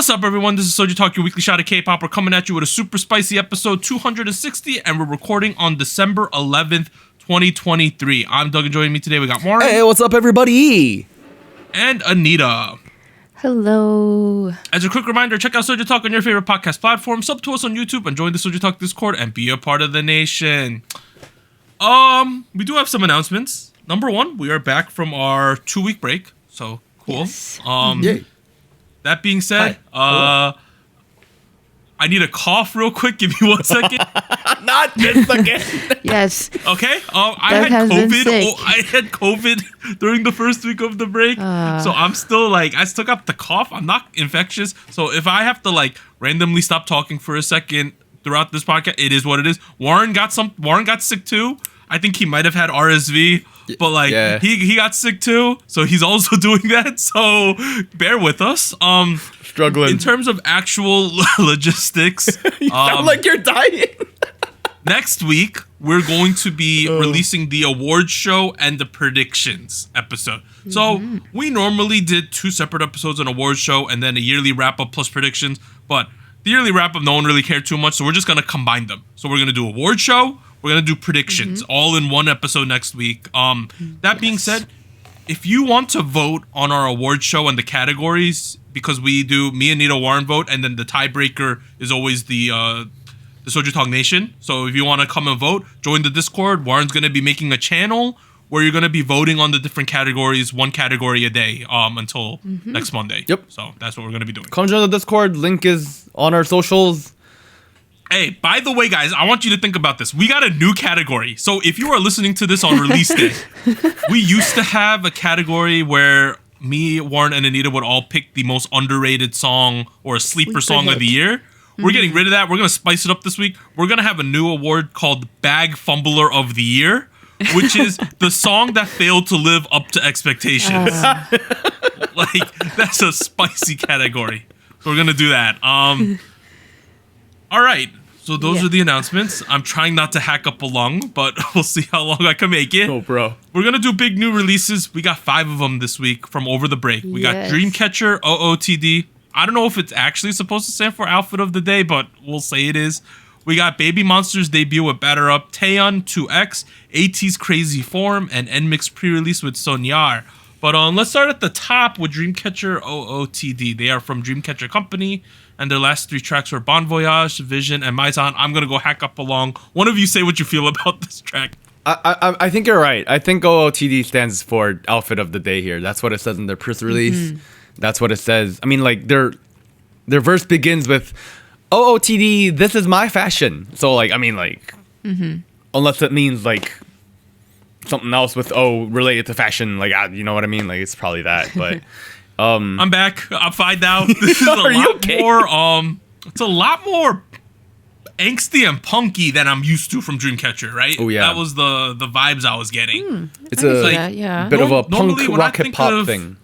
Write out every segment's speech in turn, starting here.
What's up, everyone? This is SojuTalk, your weekly shot of K-pop. We're coming at you with a super spicy episode 260, and we're recording on December 11th, 2023. I'm Doug, and joining me today, we got Warren. Hey, what's up, everybody? And Anita. Hello. As a quick reminder, check out SojuTalk on your favorite podcast platform, sub to us on YouTube, and join the SojuTalk Discord, and be a part of the nation. We do have some announcements. Number one, we are back from our 2-week break, so cool. Yes. Yay. That being said, I need a cough real quick. Give me 1 second. Not this again. Yes. Okay. I had COVID. I had COVID during the first week of the break, so I'm still I still got the cough. I'm not infectious, so if I have to randomly stop talking for a second throughout this podcast, it is what it is. Warren got sick too. I think he might have had RSV. But he got sick too, so he's also doing that. So bear with us. Struggling. In terms of actual logistics, You sound like you're dying. next week we're going to be releasing the awards show and the predictions episode. So we normally did 2 separate episodes, an awards show and then a yearly wrap up plus predictions. But the yearly wrap up, no one really cared too much, so we're just gonna combine them. So we're gonna do awards show. We're going to do predictions all in one episode next week. That being said, if you want to vote on our award show and the categories, because we do, me and Nita Warren vote, and then the tiebreaker is always the SojuTalk Nation. So if you want to come and vote, join the Discord. Warren's going to be making a channel where you're going to be voting on the different categories, 1 category a day until next Monday. Yep. So that's what we're going to be doing. Come join the Discord. Link is on our socials. Hey, by the way, guys, I want you to think about this. We got a new category. So if you are listening to this on release day, we used to have a category where me, Warren, and Anita would all pick the most underrated song or a sleeper song of the year. We're getting rid of that. We're going to spice it up this week. We're going to have a new award called Bag Fumbler of the Year, which is the song that failed to live up to expectations. That's a spicy category. So we're going to do that. All right, so those are the announcements. I'm trying not to hack up a lung, but we'll see how long I can make it. Oh, bro. We're going to do big new releases. We got 5 of them this week from over the break. We got Dreamcatcher, OOTD. I don't know if it's actually supposed to stand for Outfit of the Day, but we'll say it is. We got BabyMonster's debut with Batter Up, Taeyeon 2X, ATEEZ Crazy Form, and NMIXX pre-release with Soñar. But let's start at the top with Dreamcatcher, OOTD. They are from Dreamcatcher Company, and their last 3 tracks were Bon Voyage, Vision, and Maizan. I'm going to go hack up along. One of you say what you feel about this track. I think you're right. I think OOTD stands for Outfit of the Day here. That's what it says in their press release. That's what it says. I mean, their verse begins with, OOTD, this is my fashion. So, unless it means, something else with related to fashion, you know what I mean? It's probably that, but... I'm back. I'm fine now. This is more. It's a lot more angsty and punky than I'm used to from Dreamcatcher, right? Oh yeah, that was the vibes I was getting. It's a bit of a punk rock hip hop thing.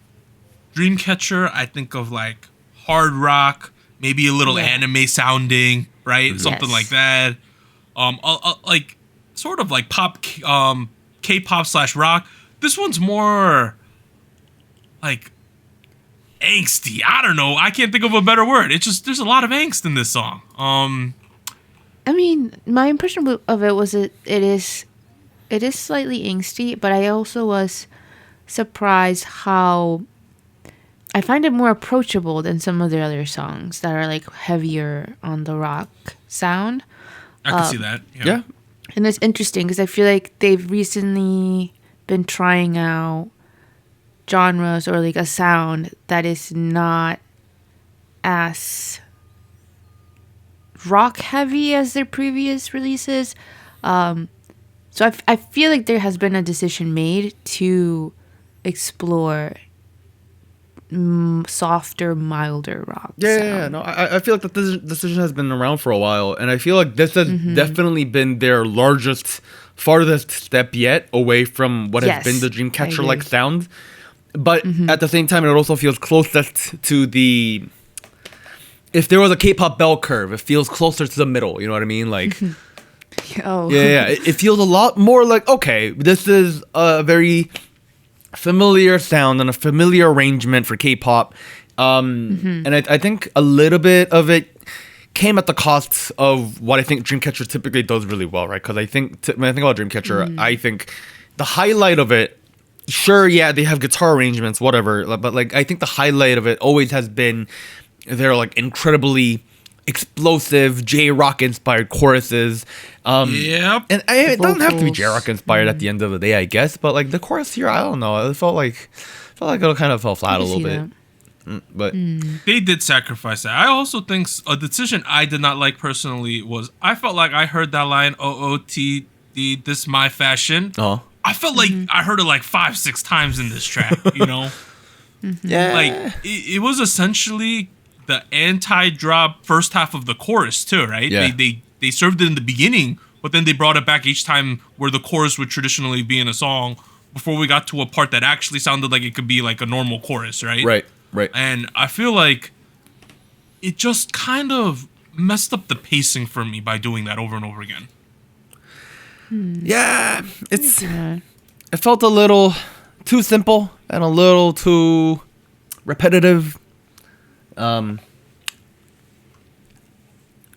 Dreamcatcher, I think of hard rock, maybe a little anime sounding, right? Something like that. Sort of like pop, K-pop / rock. This one's more angsty. I don't know. I can't think of a better word. It's just there's a lot of angst in this song. I mean, my impression of it was it is slightly angsty, but I also was surprised how I find it more approachable than some of the other songs that are heavier on the rock sound. I can see that. Yeah. And it's interesting because I feel like they've recently been trying out genres or a sound that is not as rock heavy as their previous releases. So I feel like there has been a decision made to explore softer, milder rock. Yeah. No, I feel like that this decision has been around for a while, and I feel like this has definitely been their farthest step yet away from what has been the Dreamcatcher sound. But at the same time, it also feels closest to the... If there was a K-pop bell curve, it feels closer to the middle. You know what I mean? Yeah. It feels a lot more okay, this is a very familiar sound and a familiar arrangement for K-pop. And I think a little bit of it came at the cost of what I think Dreamcatcher typically does really well, right? Because I think when I think about Dreamcatcher, I think the highlight of it, sure, yeah, they have guitar arrangements, whatever, but like I think the highlight of it always has been their like incredibly explosive J-rock inspired choruses. Yep. And it doesn't have to be J-rock inspired at the end of the day, I guess, but like the chorus here, I don't know, it felt like it kind of fell flat a little bit. But they did sacrifice that. I also think a decision I did not like personally was I felt like I heard that line OOTD, this my fashion. Oh. I felt like I heard it like 5-6 times in this track, you know? Yeah. Like it was essentially the anti-drop first half of the chorus too, right? Yeah. They served it in the beginning, but then they brought it back each time where the chorus would traditionally be in a song before we got to a part that actually sounded like it could be like a normal chorus, right? Right. And I feel like it just kind of messed up the pacing for me by doing that over and over again. Yeah, it felt a little too simple and a little too repetitive. Kind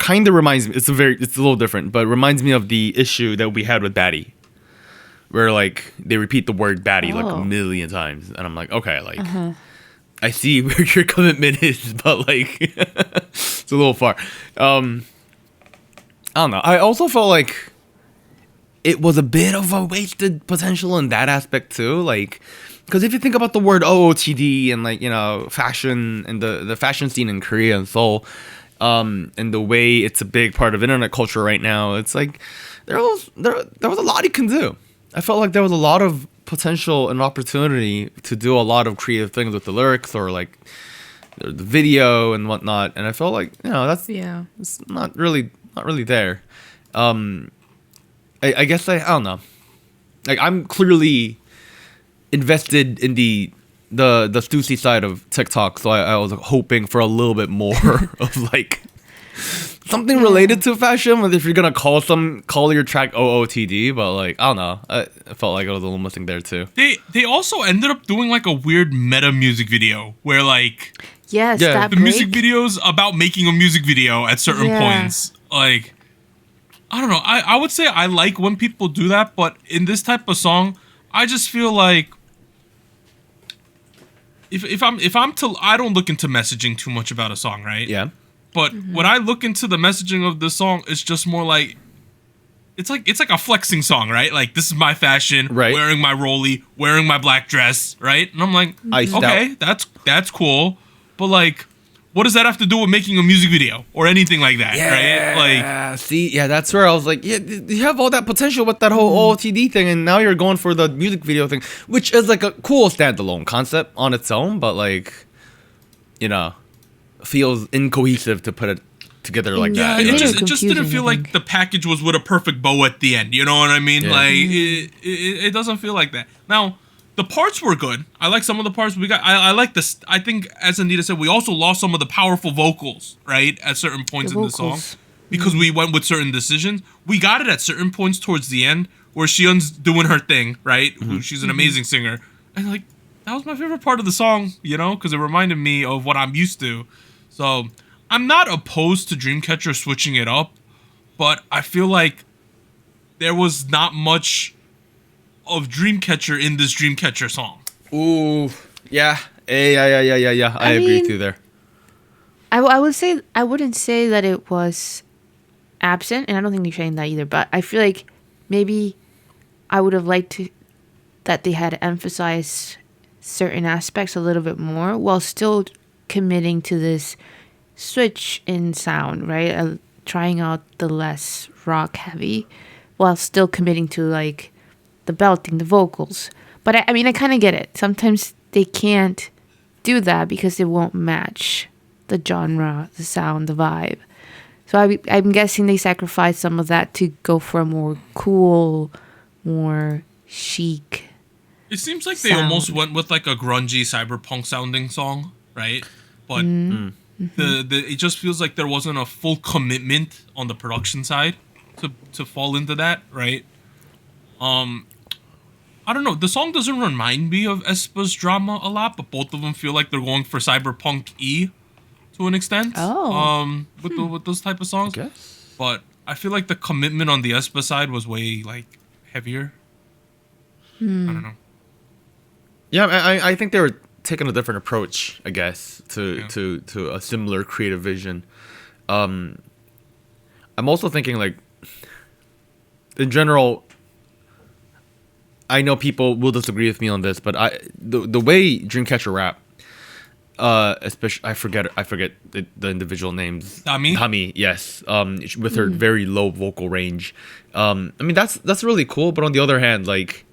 of reminds me. It's a little different, but it reminds me of the issue that we had with Baddie, where like they repeat the word Baddie like a million times, and I'm like, okay, like I see where your commitment is, but like it's a little far. I don't know. I also felt like it was a bit of a wasted potential in that aspect too, like. Because if you think about the word OOTD and like, you know, fashion and the fashion scene in Korea and Seoul, and the way it's a big part of internet culture right now, it's like there was a lot you can do. I felt like there was a lot of potential and opportunity to do a lot of creative things with the lyrics or like the video and whatnot. And I felt like, you know, it's not really there. I guess I don't know. Like I'm clearly invested in the Stussy side of TikTok, so I was hoping for a little bit more of like something related to fashion. If you're gonna call your track OOTD, but like I don't know, I felt like I was a little missing there too. They also ended up doing like a weird meta music video where like that the music videos about making a music video at certain points. Like I don't know, I would say I like when people do that, but in this type of song, I just feel like if I'm to I don't look into messaging too much about a song, right? Yeah. But when I look into the messaging of the song, it's just more like it's like a flexing song, right? Like this is my fashion, right? Wearing my rollie, wearing my black dress, right? And I'm like, okay, that's cool, but like, what does that have to do with making a music video or anything like that, right? Like, see, that's where I was like, yeah, you have all that potential with that whole OOTD thing, and now you're going for the music video thing, which is like a cool standalone concept on its own, but like, you know, feels incohesive to put it together like that. It just didn't feel like the package was with a perfect bow at the end. You know what I mean? Yeah. Like, it doesn't feel like that. Now, the parts were good. I like some of the parts we got. I like this. I think, as Anita said, we also lost some of the powerful vocals, right, at certain points in the song, because we went with certain decisions. We got it at certain points towards the end where Xiyeon's doing her thing, right? She's an amazing singer, and like that was my favorite part of the song, you know, because it reminded me of what I'm used to. So I'm not opposed to Dreamcatcher switching it up, but I feel like there was not much of Dreamcatcher in this Dreamcatcher song. Ooh, yeah. I agree with you there. I would say I wouldn't say that it was absent, and I don't think you're saying that either. But I feel like maybe I would have liked that they had emphasized certain aspects a little bit more while still committing to this switch in sound, right? Trying out the less rock heavy while still committing to like the belting, the vocals. But I mean, I kind of get it. Sometimes they can't do that because it won't match the genre, the sound, the vibe. So I'm guessing they sacrificed some of that to go for a more cool, more chic. It seems like they almost went with like a grungy cyberpunk sounding song, right? But it just feels like there wasn't a full commitment on the production side to fall into that, right? I don't know. The song doesn't remind me of aespa's Drama a lot, but both of them feel like they're going for cyberpunk to an extent. Oh. With those type of songs. I guess. But I feel like the commitment on the aespa side was way like heavier. I don't know. Yeah, I think they were taking a different approach, I guess, to a similar creative vision. I'm also thinking like, in general, I know people will disagree with me on this, but the way Dreamcatcher rap, especially I forget the individual names. Tami, yes. With her very low vocal range. I mean that's really cool, but on the other hand, like,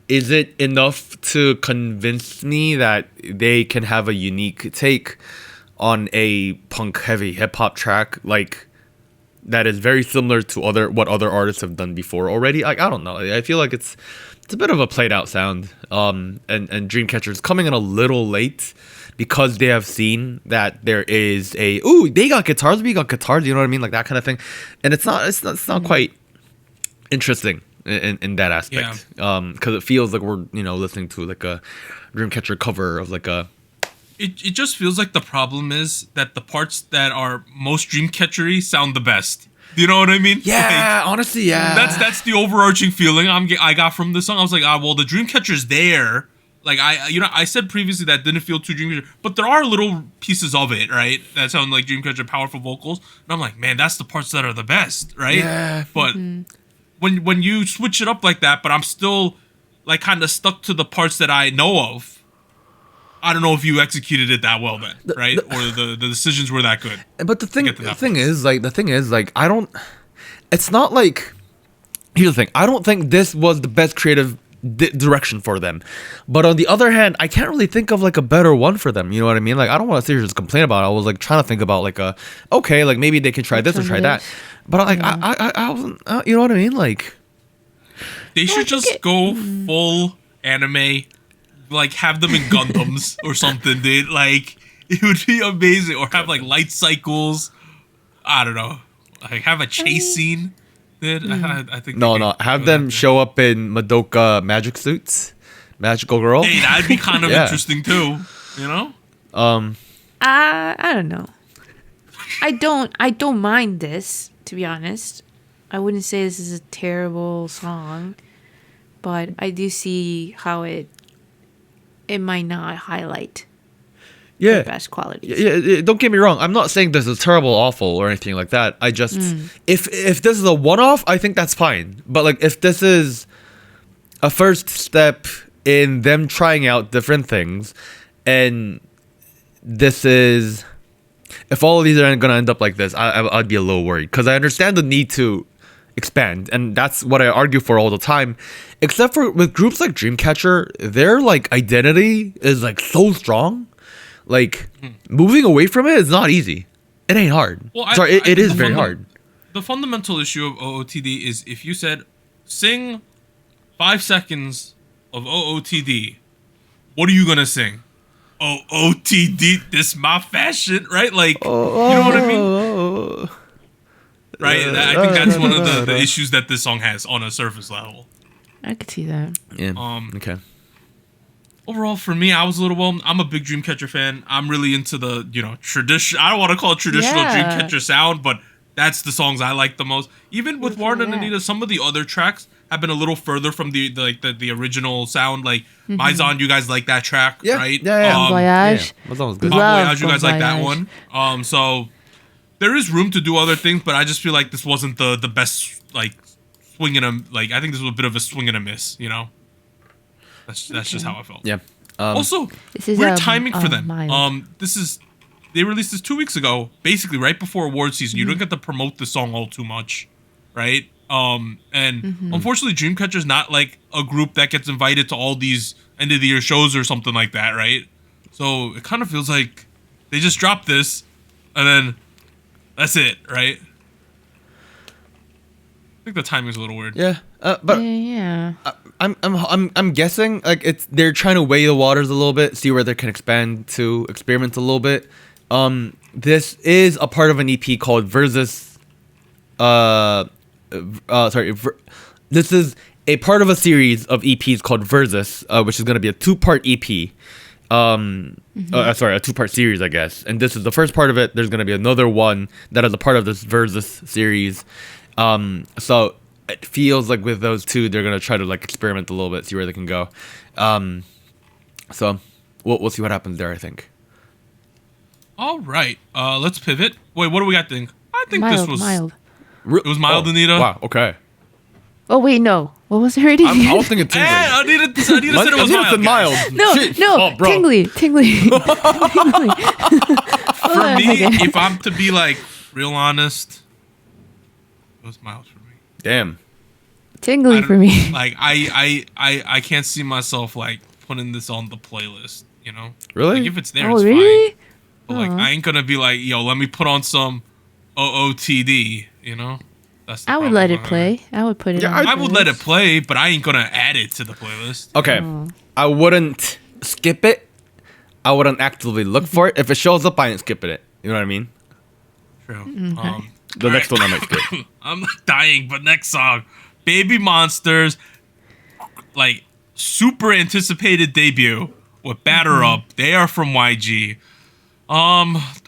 is it enough to convince me that they can have a unique take on a punk heavy hip hop track like that is very similar to what other artists have done before already? Like, I don't know. I feel like it's a bit of a played out sound. And Dreamcatcher is coming in a little late because they have seen that there is they got guitars, we got guitars, you know what I mean? Like that kind of thing. And it's not quite interesting in that aspect. Because it feels like we're, listening to like a Dreamcatcher cover of like a... It just feels like the problem is that the parts that are most Dreamcatchery sound the best. Do you know what I mean? Yeah, like, honestly, yeah. That's the overarching feeling I got from this song. I was like, well, the Dreamcatcher's there. Like I said previously that didn't feel too Dreamcatcher, but there are little pieces of it, right, that sound like Dreamcatcher, powerful vocals. And I'm like, man, that's the parts that are the best, right? Yeah. But when you switch it up like that, but I'm still like kind of stuck to the parts that I know of. I don't know if you executed it that well then, right? Or the decisions were that good. But the thing is, I don't... It's not like... Here's the thing. I don't think this was the best creative direction for them. But on the other hand, I can't really think of like a better one for them. You know what I mean? Like, I don't want to sit here and just complain about it. I was like trying to think about like okay, like maybe they can try this or try that. But like, I wasn't... you know what I mean? Like... They should just go full anime... Like, have them in Gundams or something, dude. Like, it would be amazing. Or have, like, light cycles. I don't know. Like, have a chase scene, dude. I think... No. Have them show up in Madoka magic suits. Magical girl. Hey, that'd be kind of interesting, too. You know? I don't know. I don't mind this, to be honest. I wouldn't say this is a terrible song. But I do see how it might not highlight the best qualities. Yeah, don't get me wrong. I'm not saying this is terrible, awful, or anything like that. I just if this is a one-off, I think that's fine. But like if this is a first step in them trying out different things, and this is if all of these are gonna end up like this, I'd be a little worried because I understand the need to expand, and that's what I argue for all the time. Except for with groups like Dreamcatcher, their like identity is like so strong. Like moving away from it is not easy. It ain't hard. Well, it is very hard. The fundamental issue of OOTD is if you said sing 5 seconds of OOTD, what are you gonna sing? OOTD, this my fashion, right? Like, you know what I mean? Right? I think that's one of the issues that this song has on a surface level. I could see that. Yeah. Okay. Overall, for me, I was a little I'm a big Dreamcatcher fan. I'm really into the, tradition. I don't want to call it traditional Dreamcatcher sound, but that's the songs I like the most. Even with Warren and Anita, some of the other tracks have been a little further from the original sound. Like Maizon, you guys like that track, right? Yeah. Voyage. That was good. Voyage, you guys like that one. So there is room to do other things, but I just feel like this wasn't the best like swing and a I think this was a bit of a swing and a miss. That's just how I felt. Yeah. Also, weird timing for them. They released this 2 weeks ago, basically right before award season. You don't get to promote the song all too much, right? And unfortunately, Dreamcatcher's not like a group that gets invited to all these end of the year shows or something like that, right? So it kind of feels like they just dropped this, and then that's it, right? I think the timing's a little weird. Yeah, but I'm guessing like they're trying to weigh the waters a little bit, see where they can expand to, experiment a little bit. This is a part of an EP called Versus. this is a part of a series of EPs called Versus, which is going to be a 2-part EP. Sorry, a 2-part series, I guess. And this is the first part of it. There's going to be another one that is a part of this Versus series. So it feels like with those two, they're going to try to like experiment a little bit, see where they can go. So we'll see what happens there, I think. All right. Let's pivot. Wait, what do we got think? I think mild, this was mild. It was mild, Anita. Wow, okay. Oh wait, no. What was the rating? I was thinking tingly. Anita said it was Anita said mild. mild. No, Shit. no, Oh, bro. tingly. For me, if I'm to be like real honest, it was mild for me. Damn. Tingly for me. Like I can't see myself like putting this on the playlist, you know? Really? Like if it's there, Oh, it's really? fine. But like I ain't gonna be like, yo, let me put on some OOTD, you know? That's the I would problem. let it play. I would put it Yeah, on. I would let it play, but I ain't gonna add it to the playlist. Okay. I wouldn't skip it. I wouldn't actively look for it. If it shows up, I ain't skipping it. You know what I mean? True. The next one I might skip. I'm not dying, but next song, BabyMonster's like super anticipated debut with Batter Up. They are from YG.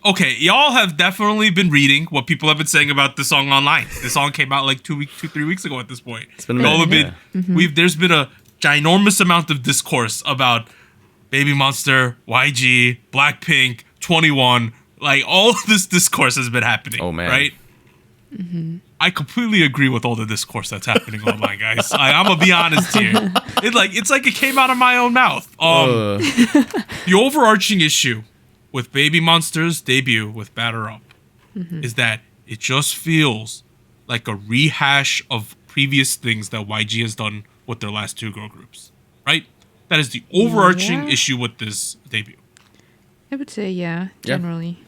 Okay, y'all have definitely been reading what people have been saying about this song online. This song came out like 3 weeks ago at this point. It's been a Y'all have minute, been, there's been a ginormous amount of discourse about BabyMonster, YG, Blackpink, 21. Like all of this discourse has been happening. Oh, man. Right? I completely agree with all the discourse that's happening online, guys. I'm gonna be honest here. It's like it came out of my own mouth. The overarching issue with BabyMonster's debut with Batter Up is that it just feels like a rehash of previous things that YG has done with their last two girl groups, right? That is the overarching issue with this debut. I would say, yeah, generally.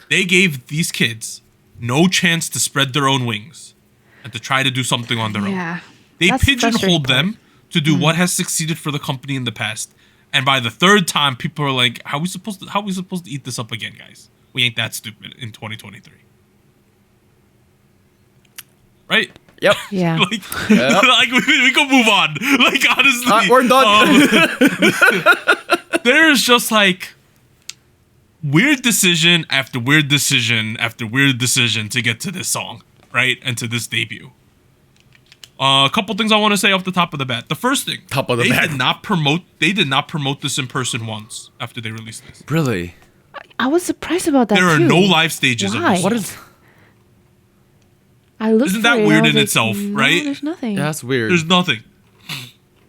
They gave these kids no chance to spread their own wings and to try to do something on their own. They That's the pigeonholed frustrating them to do what has succeeded for the company in the past. And by the third time, people are like, how are we supposed to eat this up again, guys? We ain't that stupid in 2023. Right? Yep. Yeah. Like, like we can move on. Like, honestly. We're done. There's just like weird decision after weird decision after weird decision to get to this song, right? And to this debut. A couple things I want to say off the top of the bat. The first thing, they did not promote this in person once after they released this. Really? I was surprised about that. There are too. no live stages of Why? this. What is? I looked Isn't for that it, weird I was in like, itself, no, right? There's nothing. Yeah, that's weird. There's nothing.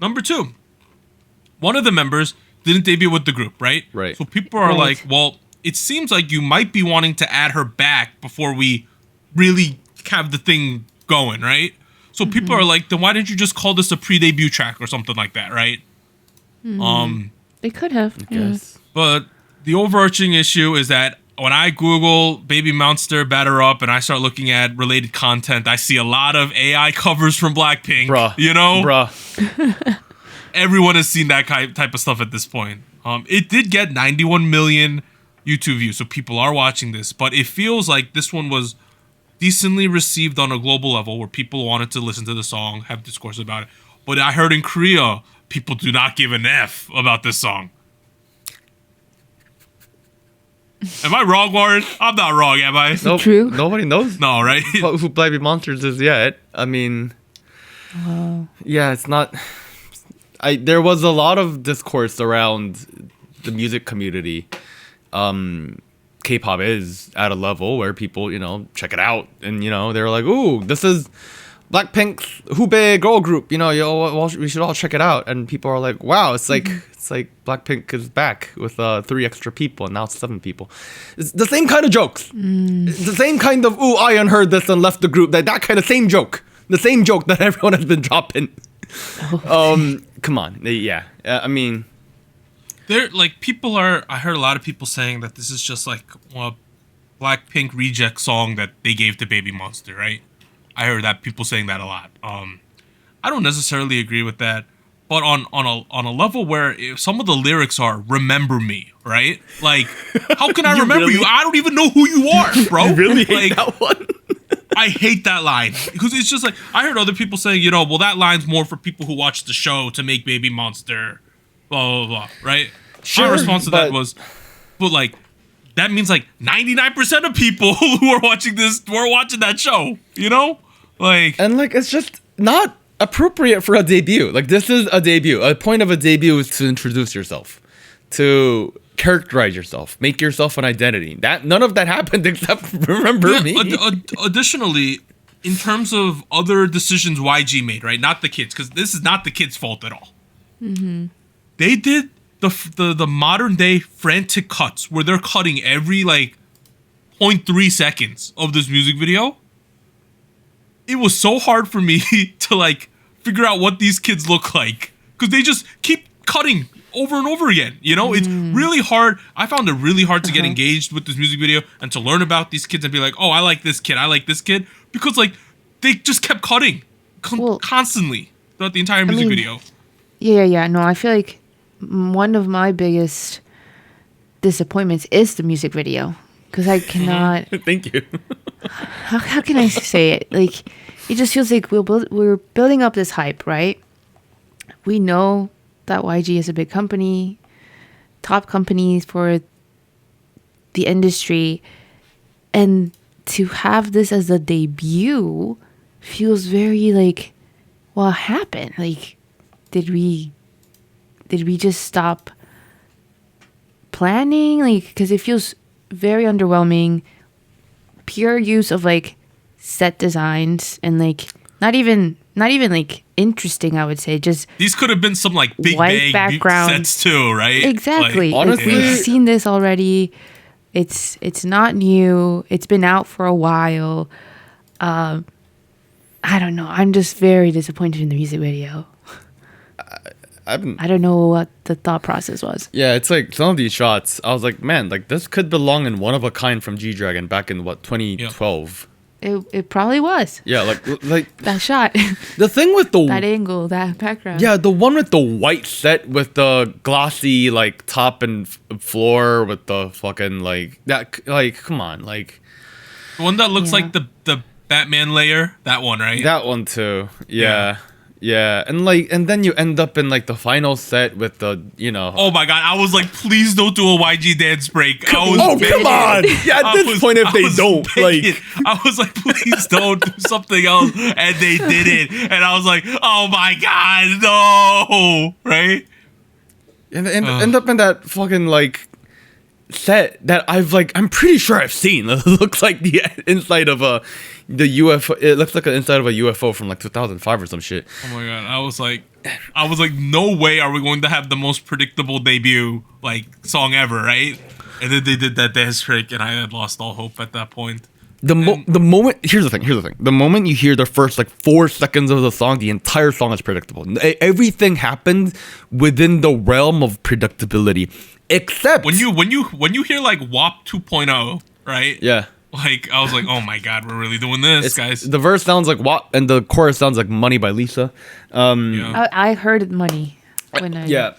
Number two, one of the members didn't debut with the group, right? Right. So people are like, well, it seems like you might be wanting to add her back before we really have the thing going, right? So people are like, then why didn't you just call this a pre-debut track or something like that, right? They could have. Yes. But the overarching issue is that when I Google BabyMonster Batter Up and I start looking at related content, I see a lot of AI covers from Blackpink. Bruh. You know? Bruh. Everyone has seen that type of stuff at this point. It did get 91 million YouTube views, so people are watching this. But it feels like this one was decently received on a global level where people wanted to listen to the song, have discourse about it. But I heard in Korea, people do not give an F about this song. Am I wrong, Warren? I'm not wrong, am I? Nope. True. Nobody knows No, right? who BabyMonsters is yet. I mean, yeah, it's not. There was a lot of discourse around the music community. K-pop is at a level where people, check it out, and they're like, "Ooh, this is Blackpink's Hubei girl group." We should all check it out. And people are like, "Wow, it's like Blackpink is back with 3 extra people, and now it's 7 people." It's the same kind of jokes. It's the same kind of "Ooh, I unheard this and left the group." That kind of same joke. The same joke that everyone has been dropping. Come on, yeah. I mean. I heard a lot of people saying that this is just like a Blackpink reject song that they gave to BabyMonster, right? I heard that people saying that a lot. I don't necessarily agree with that, but on a level where some of the lyrics are "Remember me," right? Like, how can I remember really? you? I don't even know who you are, bro. You really like, hate that one? I hate that line because it's just like I heard other people saying, you know, well that line's more for people who watch the show to make BabyMonster, blah blah blah, right? Sure, my response to that was, but like that means like 99% of people who are watching this were watching that show, you know, like and like it's just not appropriate for a debut. Like this is a debut. A point of a debut is to introduce yourself, to characterize yourself, make yourself an identity. That none of that happened except remember me. Additionally, in terms of other decisions YG made, right? Not the kids, because this is not the kids' fault at all. Mm-hmm. They did the modern day frantic cuts where they're cutting every like 0.3 seconds of this music video. It was so hard for me to like figure out what these kids look like because they just keep cutting over and over again. You know, it's really hard. I found it really hard to get engaged with this music video and to learn about these kids and be like, oh, I like this kid, because like they just kept cutting constantly throughout the entire music video. Yeah. No, I feel like one of my biggest disappointments is the music video because I cannot. Thank you. How can I say it? Like, it just feels like we're building up this hype, right? We know that YG is a big company, top companies for the industry, and to have this as a debut feels very like, what happened? Like, did we just stop planning? Like, because it feels very underwhelming. Pure use of like set designs and like not even like interesting, I would say. Just these could have been some like big white background sets too, right? Exactly. Like, honestly, we've seen this already. It's not new. It's been out for a while. I don't know. I'm just very disappointed in the music video. I don't know what the thought process was. Yeah, it's like some of these shots, I was like, man, like this could belong in One of a Kind from G-Dragon back in what, 2012. It probably was. Yeah, like that shot. The thing with the that angle, that background. Yeah, the one with the white set with the glossy like top and floor with the fucking like that, like come on, like the one that looks like the Batman layer, that one, right? That one too. Yeah, and then you end up in like the final set with the, you know. Oh my god, I was like, please don't do a YG dance break. Come on! Yeah, at this point, if they don't, like, I was like, please don't do something else, and they did it, and I was like, oh my god, no, right? And end up in that fucking like set that I'm pretty sure I've seen. It looks like the inside of the UFO. It looks like the inside of a UFO from like 2005 or some shit. Oh my god! I was like, no way are we going to have the most predictable debut like song ever, right? And then they did that dance trick, and I had lost all hope at that point. The moment here's the thing. The moment you hear the first like 4 seconds of the song, the entire song is predictable. Everything happened within the realm of predictability, except when you hear like WAP 2.0, right? Yeah. Like, I was like, oh my god, we're really doing this, guys. The verse sounds like WAP, and the chorus sounds like Money by Lisa. I heard Money when I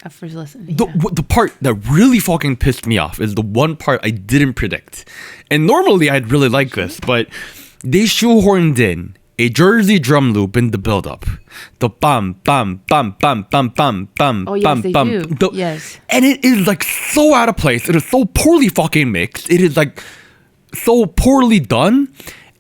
first listened. The part that really fucking pissed me off is the one part I didn't predict. And normally I'd really like this, but they shoehorned in a Jersey drum loop in the build-up. The bam, bam, bam, bam, bam, bam, bam, oh, yes, bam, they bam. do. Yes. And it is like so out of place. It is so poorly fucking mixed. It is like so poorly done.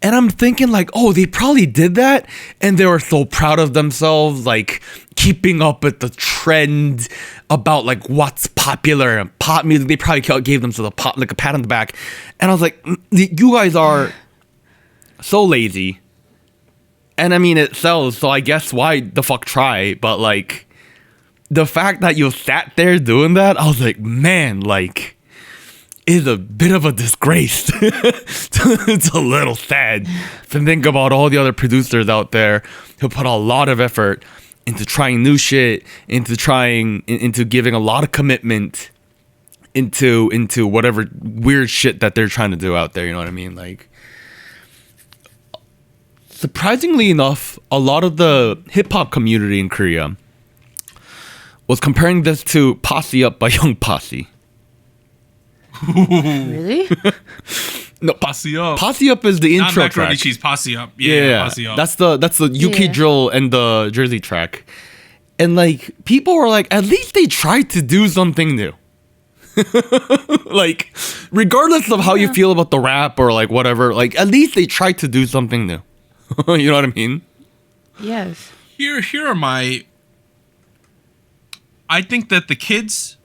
And I'm thinking like, oh, they probably did that and they were so proud of themselves, like keeping up with the trend about like what's popular and pop music. They probably gave themselves a pat on the back. And I was like, you guys are so lazy. And I mean, it sells, so I guess why the fuck try? But like, the fact that you sat there doing that, I was like, man, like, is a bit of a disgrace. It's a little sad to think about all the other producers out there who put a lot of effort into trying new shit, into giving a lot of commitment into whatever weird shit that they're trying to do out there. You know what I mean? Like, surprisingly enough, a lot of the hip hop community in Korea was comparing this to Posse Up by Young Posse. Really? No, Posse Up. Posse Up is the Not intro macaroni track. cheese. Posse Up. Yeah. Posse Up. That's the UK Yeah. drill and the Jersey track. And like people were like, at least they tried to do something new. Like, regardless of how you feel about the rap or like whatever, like at least they tried to do something new. You know what I mean? Yes. Here are my. I think that the kids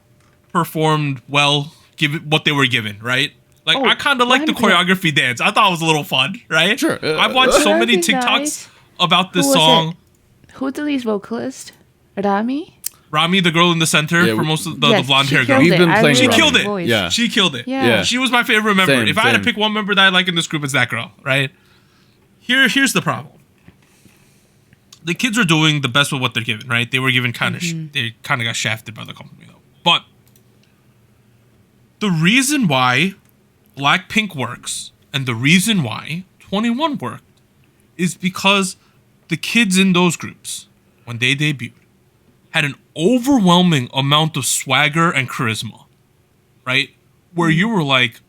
performed well, given what they were given, right? Like, Oh, I kind of like the 100%. choreography dance. I thought it was a little fun, right? Sure. I've watched so many Choreography TikToks nice. about this Who was song. Who's the lead vocalist? Rami? Rami, the girl in the center, Yeah, for most of Yes, the blonde she hair girl. killed We've it. been I playing really She killed liked it. her voice. Yeah. She killed it. Yeah. She was my favorite member. Same, If I had to same. pick one member that I like in this group, it's that girl, right? Here's the problem. The kids are doing the best with what they're given, right? They were given kind of they kind of got shafted by the company though. But the reason why Blackpink works and the reason why 21 worked is because the kids in those groups, when they debuted, had an overwhelming amount of swagger and charisma, right? Where you were like,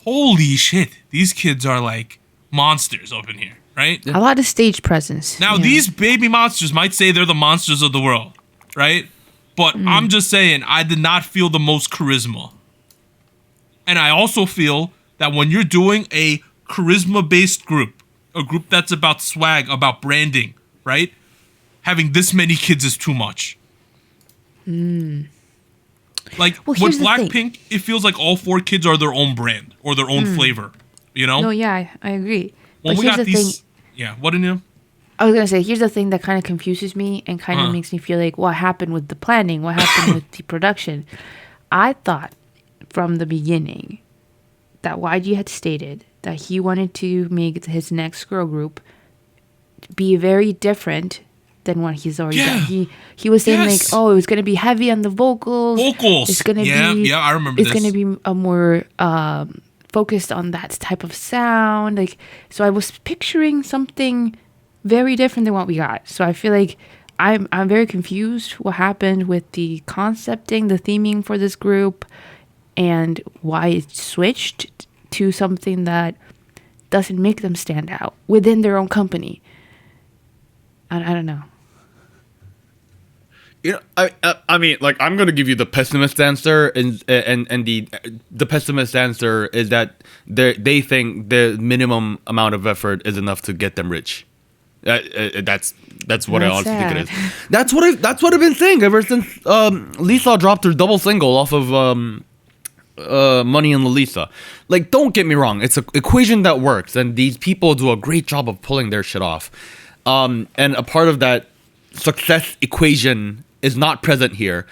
holy shit, these kids are like monsters up in here, right? A lot of stage presence. Now, Yeah. these baby monsters might say they're the monsters of the world, right? But I'm just saying, I did not feel the most charisma. And I also feel that when you're doing a charisma-based group, a group that's about swag, about branding, right? Having this many kids is too much. Like, Well, with here's the thing. Blackpink, it feels like all 4 kids are their own brand or their own flavor, you know? No, yeah, I agree. When but we here's got the these... thing. Yeah, what in you? I was gonna say, here's the thing that kind of confuses me and kind of makes me feel like what happened with the planning, what happened with the production. I thought from the beginning that YG had stated that he wanted to make his next girl group be very different than what he's already Yeah. done. He was saying Yes. like, oh, it was gonna be heavy on the vocals. Vocals. It's gonna Yeah, be. yeah, I remember It's this. gonna be a more focused on that type of sound. Like, so I was picturing something very different than what we got. So I feel like I'm very confused what happened with the concepting, the theming for this group, and why it switched to something that doesn't make them stand out within their own company. I don't know. You know, I mean, like I'm gonna give you the pessimist answer, and the pessimist answer is that they think the minimum amount of effort is enough to get them rich. That's what I That's honestly think it sad. is. That's what I've been saying ever since Lisa dropped her double single off of Money and Lisa. Like, don't get me wrong, it's an equation that works, and these people do a great job of pulling their shit off. And a part of that success equation is not present here.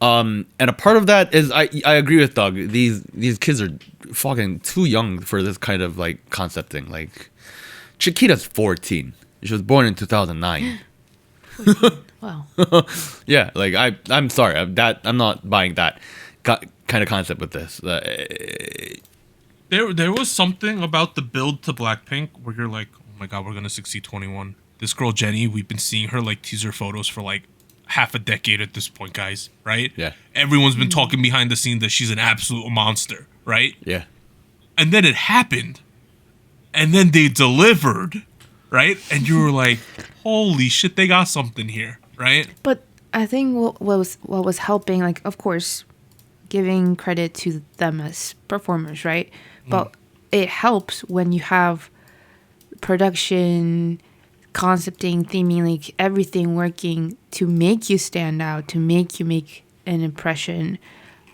And a part of that is I agree with Doug. These kids are fucking too young for this kind of like concepting. Like, Chiquita's 14. She was born in 2009. Wow. Yeah, like I'm sorry. I'm not buying that kind of concept with this. There was something about the build to Blackpink where you're like, oh my god, we're gonna succeed 21. This girl Jennie, we've been seeing her like teaser photos for like half a decade at this point, guys. Right? Yeah. Everyone's been talking behind the scenes that she's an absolute monster, right? Yeah. And then it happened, and then they delivered, right? And you were like, holy shit, they got something here, right? But I think what was helping, like, of course, giving credit to them as performers, right? But it helps when you have production, concepting, theming, like everything working to make you stand out, to make you make an impression,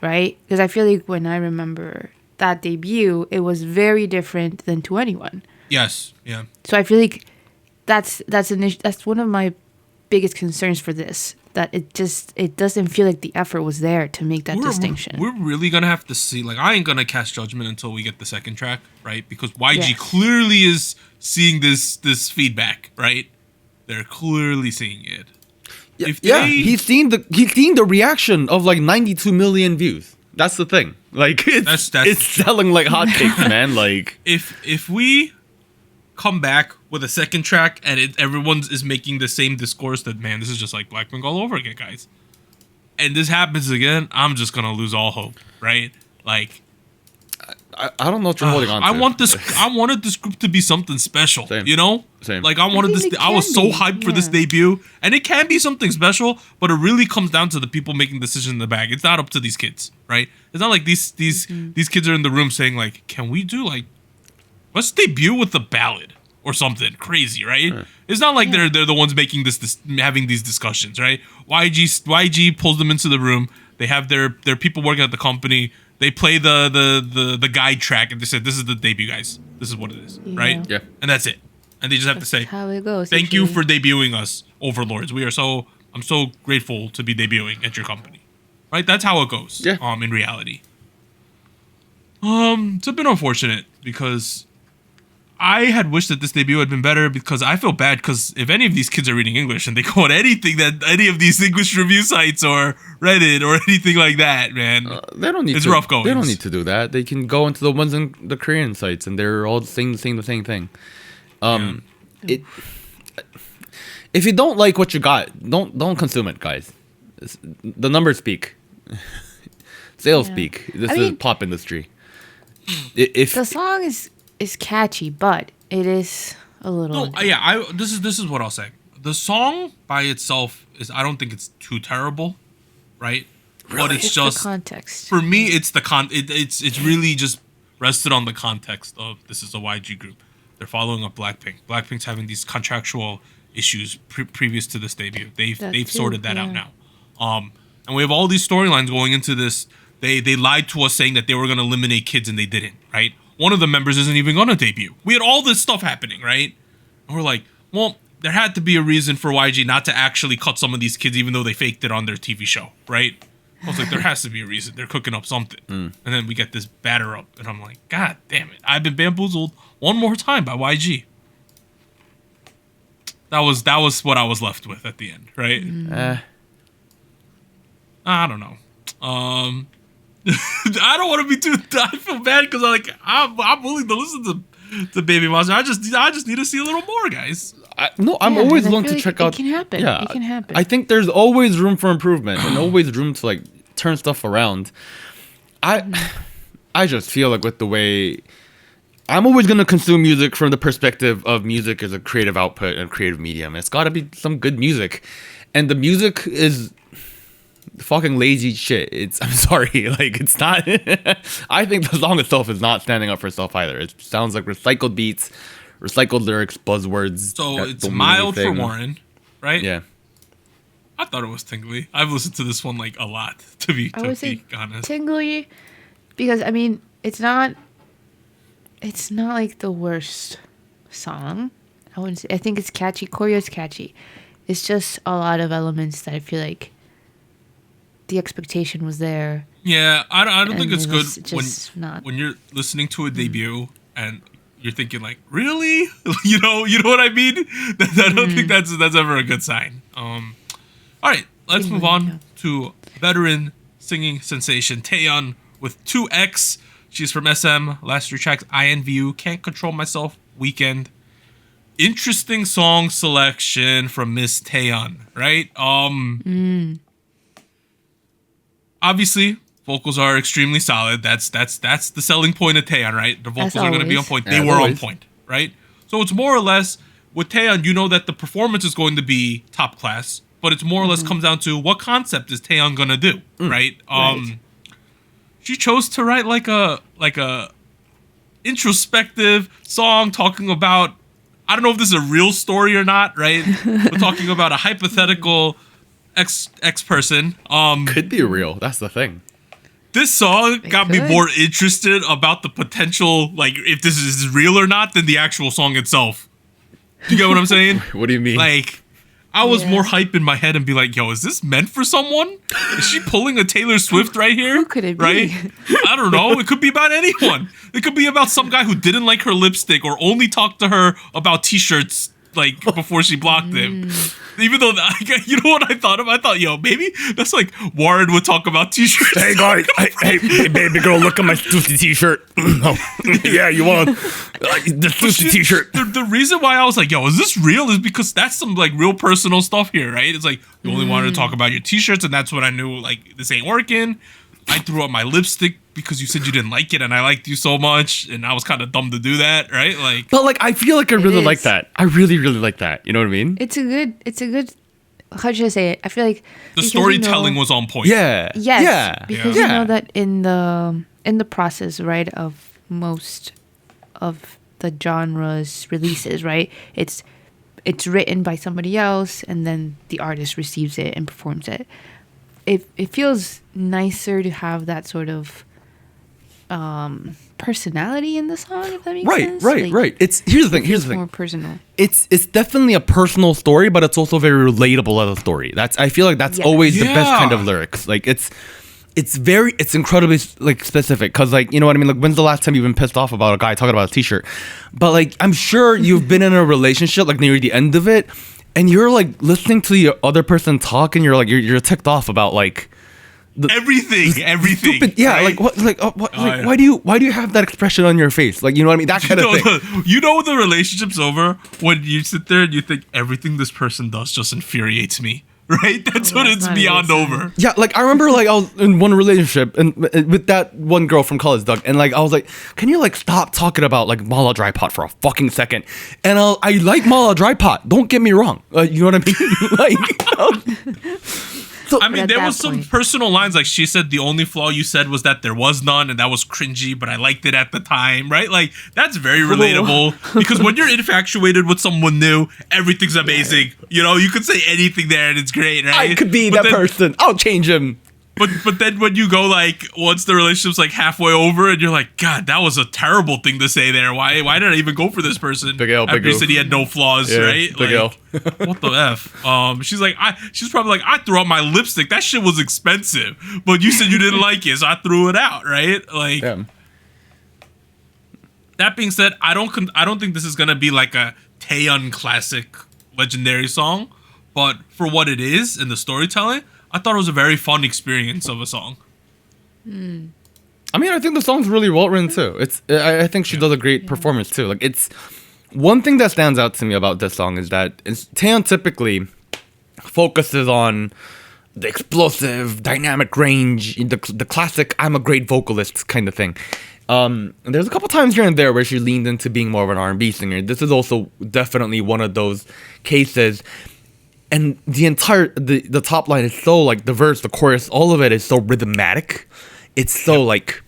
right? Because I feel like when I remember that debut, it was very different than To Anyone. Yes, yeah. So I feel like that's one of my biggest concerns for this. That it doesn't feel like the effort was there to make that distinction. We're really gonna have to see. Like, I ain't gonna cast judgment until we get the second track, right? Because YG Yes. clearly is seeing this feedback, right? They're clearly seeing it. Yeah, he's seen the reaction of like 92 million views. That's the thing. Like, it's selling like hotcakes, man. Like, if we come back with a second track and everyone's is making the same discourse that, man, this is just like Blackpink all over again, guys, and this happens again, I'm just gonna lose all hope, right? Like, I don't know what you're holding on to. I wanted this group to be something special. Same. You know? Same. Like, I was so hyped for this debut. And it can be something special, but it really comes down to the people making decisions in the bag. It's not up to these kids, right? It's not like these kids are in the room saying, like, can we do, like, let's debut with a ballad or something crazy, right? It's not like they're the ones making this having these discussions, right? YG pulls them into the room. They have their people working at the company. They play the guide track and they said, "This is the debut, guys. This is what it is," right? Yeah. And that's it. And they just have to say, how it goes. "Thank you for debuting us, Overlords. I'm so grateful to be debuting at your company." Right? That's how it goes. Yeah. In reality. It's a bit unfortunate because I had wished that this debut had been better because I feel bad because if any of these kids are reading English and they go on anything that any of these English review sites or Reddit or anything like that, man, they don't need. It's rough going. They don't need to do that. They can go into the ones in the Korean sites and they're all saying the same thing. If you don't like what you got, don't consume it, guys. The numbers speak. Sales speak. This is pop industry. If the song is catchy, but it is a little. This is what I'll say. The song by itself I don't think it's too terrible, right? Really? But it's just the context. For me, it's it's really just rested on the context of this is a YG group. They're following up Blackpink. Blackpink's having these contractual issues previous to this debut. They've sorted that out now. And we have all these storylines going into this. They lied to us saying that they were going to eliminate kids and they didn't, right? One of the members isn't even going to debut. We had all this stuff happening, right? And we're like, well, there had to be a reason for YG not to actually cut some of these kids even though they faked it on their TV show, right? I was like, there has to be a reason. They're cooking up something. And then we get this batter up. And I'm like, God damn it. I've been bamboozled one more time by YG. That was what I was left with at the end, right? I don't know. I don't want to be too. I feel bad because I'm willing to listen to BabyMonster. I just need to see a little more, guys. I'm always willing to check out. It can happen. Yeah, it can happen. I think there's always room for improvement and always room to like turn stuff around. I just feel like with the way I'm always gonna consume music from the perspective of music as a creative output and creative medium. It's got to be some good music, and the music is fucking lazy shit. I'm sorry, like it's not. I think the song itself is not standing up for itself either. It sounds like recycled beats, recycled lyrics, buzzwords. So it's mild for Warren, right? Yeah. I thought it was tingly. I've listened to this one like a lot, to be honest. Tingly, because I mean it's not like the worst song. I wouldn't say. I think it's catchy. Choreo's catchy. It's just a lot of elements that I feel like the expectation was there. Yeah, I don't think it's good when you're listening to a debut and you're thinking like, really? you know what I mean? I don't think that's ever a good sign. All right, let's move on to veteran singing sensation Taeyeon with 2X. She's from SM. Last 3 tracks, INVU, Can't Control Myself, Weekend. Interesting song selection from Miss Taeyeon, right? Obviously, vocals are extremely solid. That's the selling point of Taeyeon, right? The vocals are going to be on point. They were on point, right? So it's more or less, with Taeyeon, you know that the performance is going to be top class, but it's more or less comes down to what concept is Taeyeon going to do, right? Right. She chose to write like a introspective song talking about, I don't know if this is a real story or not, right? We're talking about a hypothetical ex person. Could be real. That's the thing. This song got me more interested about the potential, like if this is real or not, than the actual song itself. Do you get what I'm saying? What do you mean? Like, I was more hype in my head and be like, yo, is this meant for someone? Is she pulling a Taylor Swift right here? Who could it be? Right? I don't know. It could be about anyone. It could be about some guy who didn't like her lipstick or only talked to her about t-shirts like before she blocked him. Even though, you know what I thought of? I thought, yo, maybe that's like Warren would talk about t-shirts. Hey guys, hey baby girl, look at my Stussy t-shirt. Yeah, you want the Stussy t-shirt? The reason why I was like, yo, is this real? Is because that's some like real personal stuff here, right? It's like you only wanted to talk about your t-shirts, and that's when I knew like this ain't working. I threw up my lipstick because you said you didn't like it and I liked you so much and I was kind of dumb to do that, right? Like, but like I feel like I really like that. I really like that. You know what I mean? It's a good. How should I say it? I feel like the storytelling was on point. Yeah. Yes. Yeah. Because you know that in the process, right, of most of the genre's releases, right, it's written by somebody else and then the artist receives it and performs it. It feels nicer to have that sort of personality in the song, if that makes sense. Right. Here's the thing. More personal. It's definitely a personal story, but it's also very relatable as a story. I feel like that's always the best kind of lyrics. Like it's incredibly like specific because like you know what I mean. Like when's the last time you've been pissed off about a guy talking about a t-shirt? But like I'm sure you've been in a relationship like near the end of it. And you're like listening to the other person talk, and you're ticked off about like everything. Stupid, yeah, right? Why do you have that expression on your face? Like you know what I mean? That kind of thing. You know the relationship's over when you sit there and you think everything this person does just infuriates me. Right? That's when it's beyond over. Yeah, like I remember like I was in one relationship and with that one girl from college, Doug, and like I was like, can you like stop talking about like Mala Dry Pot for a fucking second? And I like Mala Dry Pot. Don't get me wrong. You know what I mean? Like, so, I mean, there was some personal lines. Like she said, the only flaw you said was that there was none, and that was cringy, but I liked it at the time, right? Like that's very relatable because when you're infatuated with someone new, everything's amazing. You know, you could say anything there, and it's great, right? I could be that person. I'll change him. But then when you go like once the relationship's like halfway over and you're like, God, that was a terrible thing to say there. Why did I even go for this person? Big L, after big you L. said he had no flaws, right? Big like, L. What the F? She's probably like, I threw out my lipstick. That shit was expensive. But you said you didn't like it, so I threw it out, right? Like that being said, I don't think this is gonna be like a Taeyeon classic legendary song, but for what it is and the storytelling, I thought it was a very fun experience of a song. I mean, I think the song's really well written too. I think she does a great performance too. Like it's one thing that stands out to me about this song is that Taeyeon typically focuses on the explosive, dynamic range, the classic "I'm a great vocalist" kind of thing. And there's a couple times here and there where she leaned into being more of an R&B singer. This is also definitely one of those cases. And the top line is so like the verse, the chorus, all of it is so rhythmatic. It's so like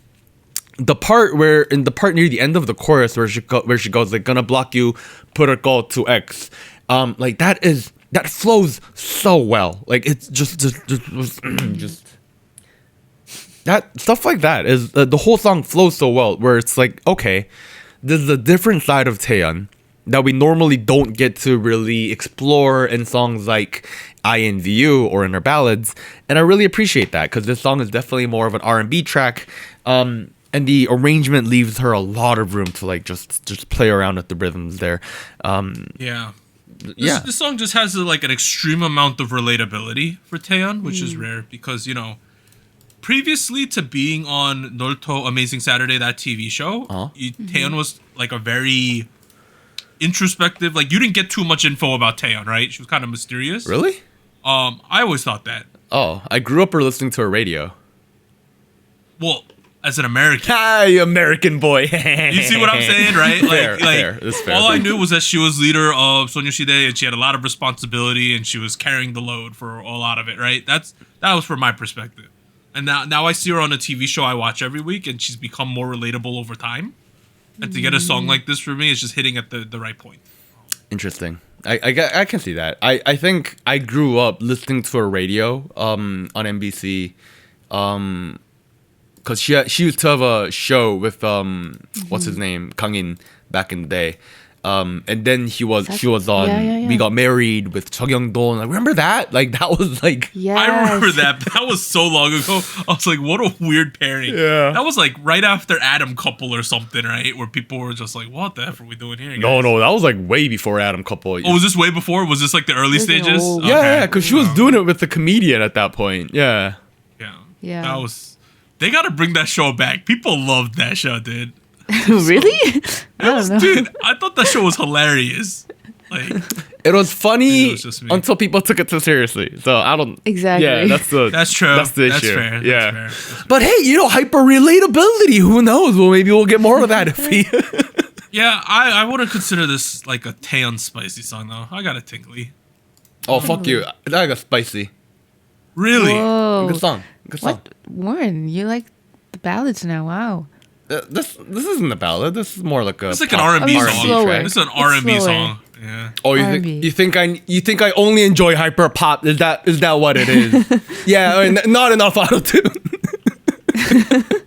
the part near the end of the chorus where she goes like gonna block you, put a call to X, like that flows so well. Like it's just that stuff like that is the whole song flows so well. Where it's like okay, this is a different side of Taeyeon that we normally don't get to really explore in songs like I Envy You or in her ballads, and I really appreciate that because this song is definitely more of an R&B track, and the arrangement leaves her a lot of room to like just play around with the rhythms there. This song just has like an extreme amount of relatability for Taeyeon, which is rare because you know, previously to being on Naruto Amazing Saturday, that TV show, Taeyeon was like a very introspective, like you didn't get too much info about Taeyeon, right? She was kind of mysterious. Really? I always thought that. Oh, I grew up listening to her radio. Well, as an American. Hi, American boy. You see what I'm saying, right? Fair. It's fair. All I knew was that she was leader of Soju and she had a lot of responsibility and she was carrying the load for a lot of it, right? That was from my perspective. And now I see her on a TV show I watch every week and she's become more relatable over time. And to get a song like this for me is just hitting at the right point. Interesting. I can see that. I think I grew up listening to her radio on NBC because she used to have a show with what's his name, Kangin, back in the day. And then she was on We Got Married with Chung Young-don. Like, remember that? Like that was like I remember that. That was so long ago. I was like, what a weird pairing. Yeah. That was like right after Adam Couple or something, right? Where people were just like, what the F are we doing here, guys? No, that was like way before Adam Couple. Oh, was this way before? Was this like the early stages? Yeah, because she was doing it with the comedian at that point. Yeah. That was. They gotta bring that show back. People loved that show, dude. Really? I don't know. Dude, I thought that show was hilarious. Like, It was funny It was just me. until people took it too seriously. So I don't. Exactly. Yeah, That's true. That's the That's issue. fair. Yeah. That's fair. But hey, hyper relatability. Who knows? Well, maybe we'll get more of that if we. Yeah, I wouldn't consider this like a Taeyeon spicy song though. I got a tingly. Oh fuck you! That got spicy. Really? Whoa. Good song. Good song. What? Warren, you like the ballads now. Wow. This isn't a ballad. This is more like a. It's like an pop- R&B I mean, song. slower. It's an It's R&B slower. song. Yeah. Oh, R&B. you think I only enjoy hyper pop? Is that what it is? Yeah, I mean, not enough auto tune.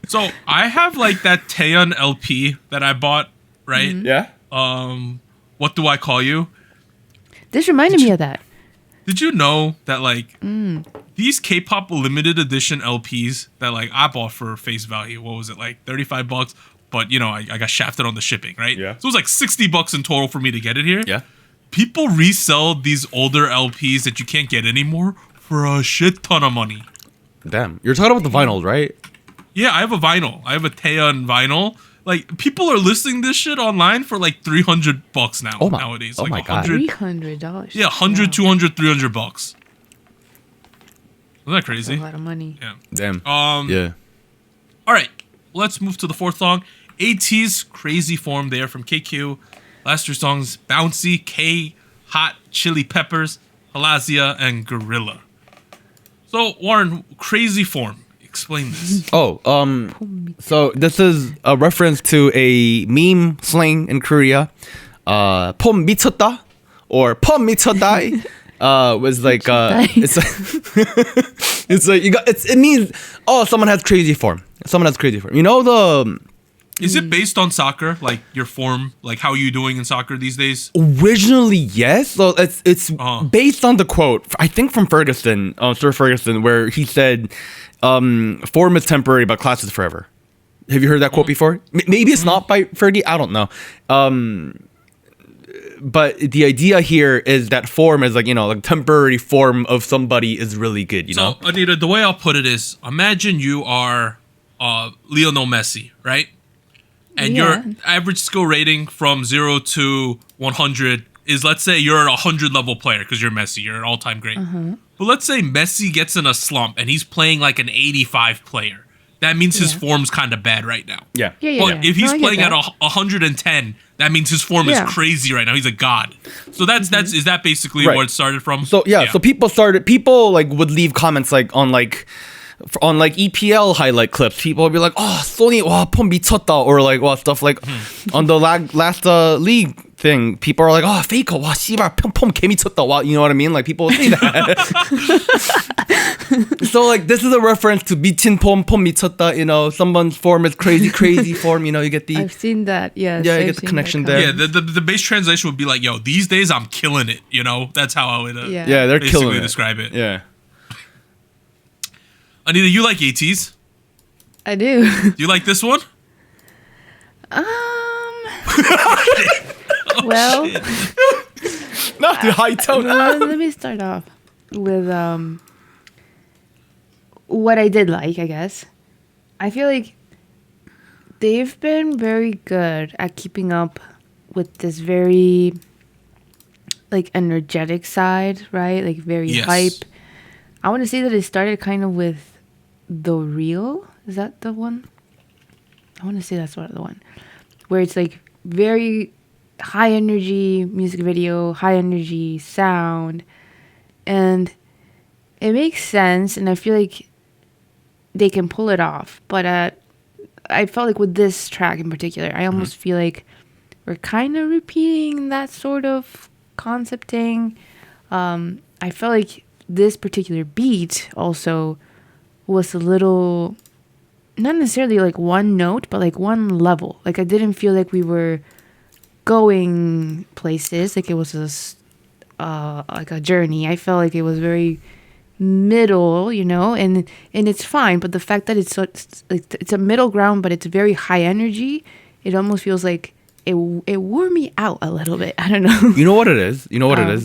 So I have like that Taeyeon LP that I bought, right? Yeah. What Do I Call You? This reminded me of that. Did you know that like these K-pop limited edition LPs that like I bought for face value, what was it, like $35? But I got shafted on the shipping, right? Yeah. So it was like $60 in total for me to get it here. Yeah. People resell these older LPs that you can't get anymore for a shit ton of money. Damn. You're talking about the vinyls, right? Yeah, I have a vinyl. I have a Taeyeon vinyl. Like people are listing this shit online for like $300 now nowadays. Oh Like my God. $300. Yeah, 100, 200, $300. Isn't that That's crazy? a lot of money. Yeah. Damn. All Yeah. right, let's move to the fourth song. ATEEZ Crazy Form there from KQ. Last three songs: Bouncy, K, Hot, Chili Peppers, Halazia, and Gorilla. So Warren, Crazy Form. Explain this. Oh, so this is a reference to a meme slang in Korea. 폼 미쳤다 or 폼 미쳤다 was like it's like it means someone has crazy form. Someone has crazy form. You know the Is it based on soccer, like your form, like how you doing in soccer these days? originally yes. So it's Uh-huh. based on the quote I think from Ferguson, Sir Ferguson, where he said, "Form is temporary, but class is forever." Have you heard that quote before? Maybe it's not by Fergie. I don't know. But the idea here is that form is like temporary form of somebody is really good. You know. So Anita, the way I'll put it is, imagine you are Lionel Messi, right? And Yeah. your average skill rating from 0 to 100 is, let's say you're a 100 level player because you're Messi, you're an all-time great. But let's say Messi gets in a slump and he's playing like an 85 player. That means his form's kind of bad right now. Yeah. Yeah. But if he's No, I get playing at that. 110, that means his form is Yeah. crazy right now. He's a god. So that's is that basically Right. where it started from? So so people like would leave comments like on EPL highlight clips. People would be like, "Oh, Sony, wow, 폼 미쳤다," or like, stuff like on the last league thing. People are like, "Oh, Faker, wow, 씨발, 폼 개 미쳤다," wow, you know what I mean? Like people would say that. So like this is a reference to 미친 폼 미쳤다. Someone's form is crazy form. You get the I've seen that. Yes. Yeah, you I've get the seen connection that there. Yeah, the base translation would be like, "Yo, these days I'm killing it." That's how I would Yeah. yeah, they're basically killing it. describe it. Yeah. Anita, you like ATEEZ? I do. Do you like this one? Well, Not the high tone. let me start off with what I did like, I guess. I feel like they've been very good at keeping up with this very like energetic side, right? Like very Yes. hype. I want to say that it started kind of with The Real. Is that the one? I want to say that's the one. Where it's like very high energy music video, high energy sound. And it makes sense, and I feel like they can pull it off. But I felt like with this track in particular, I almost feel like we're kind of repeating that sort of concepting. I felt like this particular beat also was a little, not necessarily like one note, but like one level. Like I didn't feel like we were going places. Like it was like a journey. I felt like it was very middle, and it's fine. But the fact that it's a middle ground, but it's very high energy, it almost feels like it wore me out a little bit. I don't know. You know what it is?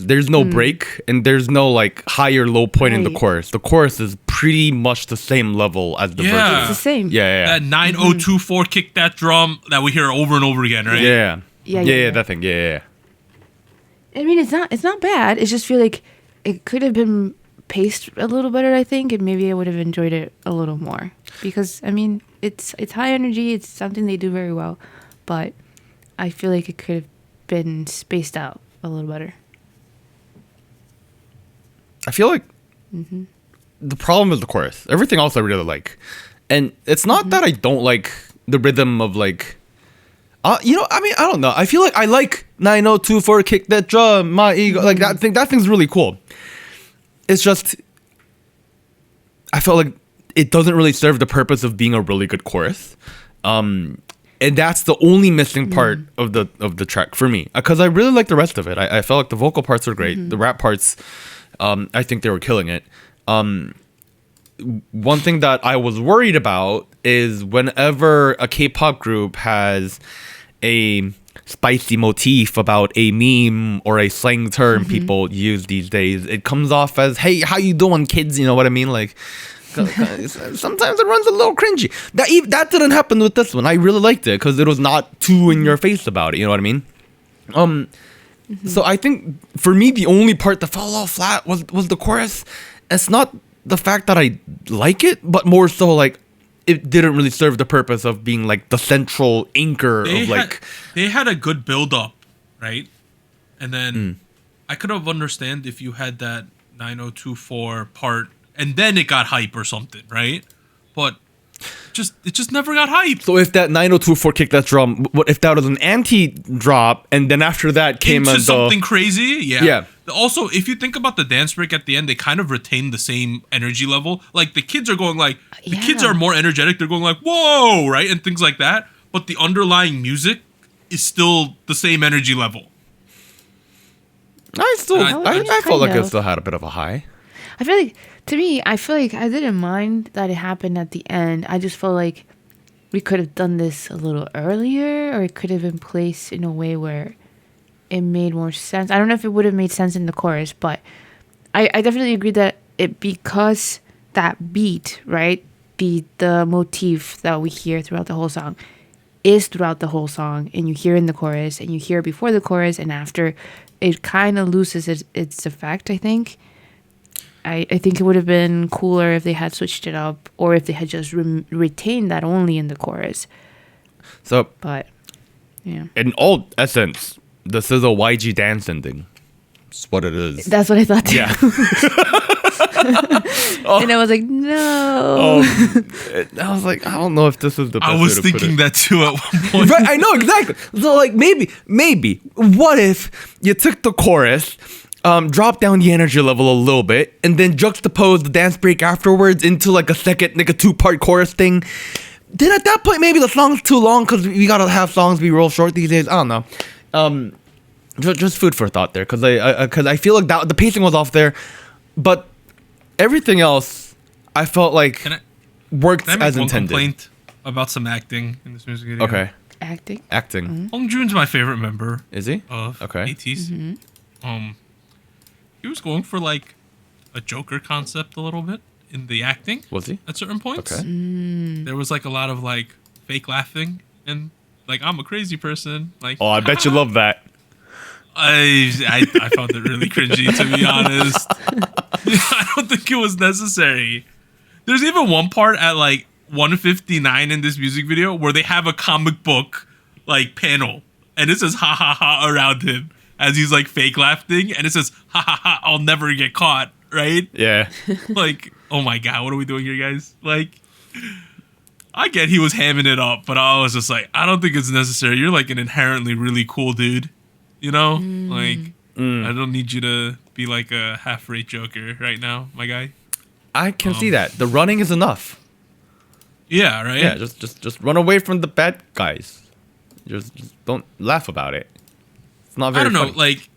There's no break and there's no like high or low point in the Right. chorus. The chorus is pretty much the same level as the Yeah. It's verse. the same. Yeah. That 9024 kick that drum that we hear over and over again, right? Yeah. Yeah, Yeah, yeah. that thing. Yeah. I mean, it's not bad. It's just feel like it could have been paced a little better, I think, and maybe I would have enjoyed it a little more. Because I mean, it's high energy. It's something they do very well, but I feel like it could have been spaced out a little better. I feel like the problem is the chorus. Everything else I really like, and it's not that I don't like the rhythm of like. You know, I mean, I don't know. I feel like I like 9024 kick that drum, my ego, like that thing. That thing's really cool. It's just, I felt like it doesn't really serve the purpose of being a really good chorus, and that's the only missing part of the track for me. Because I really like the rest of it. I felt like the vocal parts were great. The rap parts, I think they were killing it. One thing that I was worried about is whenever a K-pop group has a spicy motif about a meme or a slang term people use these days, it comes off as, hey, how you doing, kids? You know what I mean? Like, sometimes it runs a little cringy. That didn't happen with this one. I really liked it because it was not too in your face about it. You know what I mean? So I think for me, the only part that fell off flat was the chorus. It's not the fact that I like it, but more so like it didn't really serve the purpose of being like the central anchor of like. They had a good build up, right? And then I could have understand if you had that 9024 part and then it got hype or something, right? But it just never got hype. So if that 9024 kicked that drum, what if that was an anti-drop and then after that came into something crazy? Yeah. Also, if you think about the dance break at the end, they kind of retain the same energy level. Like the kids are going like the kids are more energetic. They're going like whoa, right, and things like that. But the underlying music is still the same energy level. I felt like it still had a bit of a high. I feel like, to me, I didn't mind that it happened at the end. I just felt like we could have done this a little earlier, or it could have been placed in a way where it made more sense. I don't know if it would have made sense in the chorus, but I definitely agree that because that beat, right, the motif that we hear throughout the whole song is throughout the whole song, and you hear in the chorus, and you hear before the chorus and after, it kind of loses its effect, I think. I think it would have been cooler if they had switched it up, or if they had just retained that only in the chorus. So, but yeah, in all essence, this is a YG dance ending. That's what it is. That's what I thought too. Yeah. And I was like, no. I was like, I don't know if this is the best I was way to put thinking it. that too at one point. Right, I know exactly. So like maybe what if you took the chorus, drop down the energy level a little bit, and then juxtapose the dance break afterwards into like a second, like a 2-part chorus thing. Then at that point, maybe the song's too long because we gotta have songs be real short these days. I don't know. Just food for thought there, because I feel like that the pacing was off there, but everything else I felt like worked Can I make as one intended. Complaint about some acting in this music video? Okay, Acting. Hongjoon's my favorite member. is he? Of Okay. ATEEZ. He was going for like a Joker concept a little bit in the acting. Was he? At certain points? Okay. There was like a lot of like fake laughing and like I'm a crazy person. Like Oh, I bet you love that. I found it really cringy, to be honest. I don't think it was necessary. There's even one part at like 1:59 in this music video where they have a comic book like panel and it says ha ha ha around him as he's like fake laughing, and it says ha ha ha I'll never get caught, right? Yeah. Like, oh my god, what are we doing here, guys? Like, I get he was hamming it up, but I was just like, I don't think it's necessary. You're like an inherently really cool dude, you know? Like, I don't need you to be like a half-rate Joker right now, my guy. I can see that. The running is enough. Yeah, right? Yeah, just run away from the bad guys. Just don't laugh about it. It's not very I don't know, funny. like,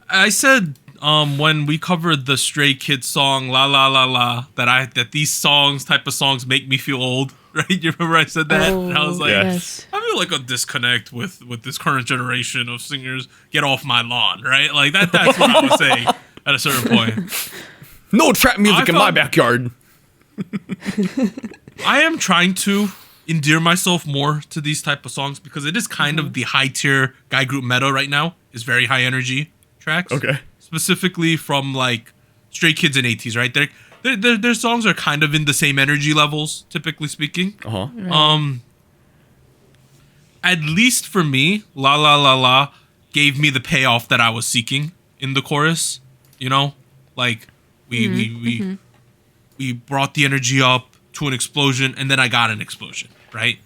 I said when we covered the Stray Kids song, La La La La, that these type of songs make me feel old, right? You remember I said that? Oh, And I was like, yes. I feel like a disconnect with this current generation of singers. Get off my lawn, right? Like that's what I was saying at a certain point. No trap music in my backyard. I am trying to endear myself more to these type of songs because it is kind of the high tier guy group meta right now. Is very high energy, tracks. Okay. Specifically from like Stray Kids and ATEEZ, right? Their songs are kind of in the same energy levels, typically speaking. Right. At least for me, La La La La gave me the payoff that I was seeking in the chorus. You know, like we brought the energy up to an explosion, and then I got an explosion, right?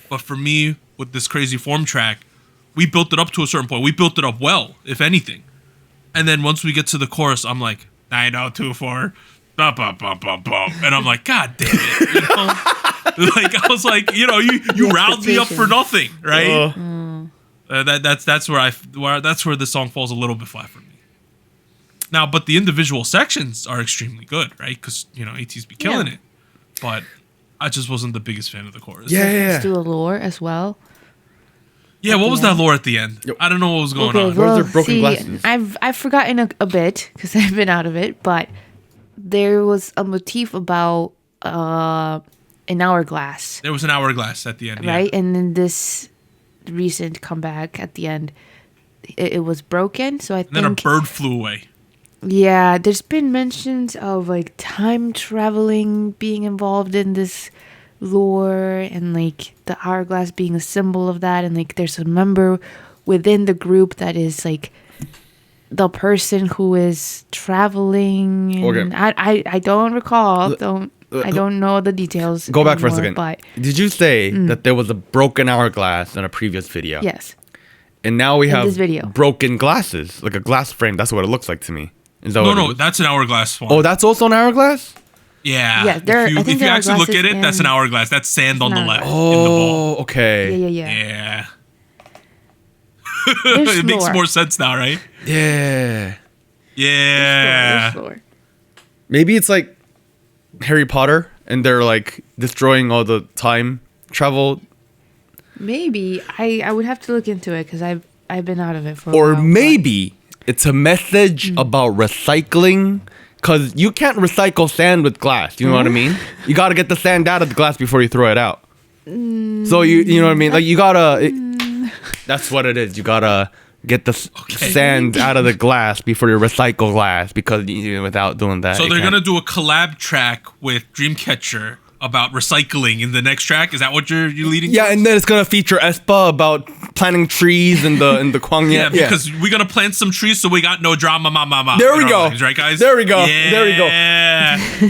But for me, with this crazy form track, we built it up to a certain point. We built it up well, if anything. And then once we get to the chorus, I'm like 9024, bum, bum, bum, bum, bum. And I'm like, God damn it, you know. Like I was like, you know, you riled me up for nothing, right? That's where the song falls a little bit flat for me. Now, but the individual sections are extremely good, right? Because you know ATEEZ be killing it, but I just wasn't the biggest fan of the chorus. Let's do a lore as well. Yeah, what was that lore at the end? I don't know what was going on. Well, Where's their broken glasses? I've forgotten a bit because I've been out of it, but there was a motif about an hourglass. There was an hourglass at the end, right? And then this recent comeback at the end, it was broken. So I think then a bird flew away. Yeah, there's been mentions of like time traveling being involved in this lore, and like the hourglass being a symbol of that, and like there's a member within the group that is like the person who is traveling. And I don't recall. I don't know the details. Go back for a second. But did you say that there was a broken hourglass in a previous video? Yes. And now we have this video. broken glasses, like a glass frame. That's what it looks like to me. Is that No, that's an hourglass one. Oh, that's also an hourglass? Yeah. Yeah, if you actually look at it, that's an hourglass. That's sand on the left in the ball. Oh, okay. Yeah. It makes more sense now, right? Yeah. Yeah. There's lore. Maybe it's like Harry Potter and they're like destroying all the time travel. Maybe I would have to look into it because I've been out of it for a Or while. maybe it's a message about recycling, because you can't recycle sand with glass. You know what I mean? You got to get the sand out of the glass before you throw it out. So you know what I mean? Like you got to... That's what it is. You got to get the sand out of the glass before you recycle glass, because without doing that... So they're going to do a collab track with Dreamcatcher about recycling in the next track. Is that what you're leading? Yeah, and then it's gonna feature aespa about planting trees in the Kwangya. Yeah, because we're gonna plant some trees, so we got no drama, There we go. Lives, right, guys? There we go. Yeah. There we go.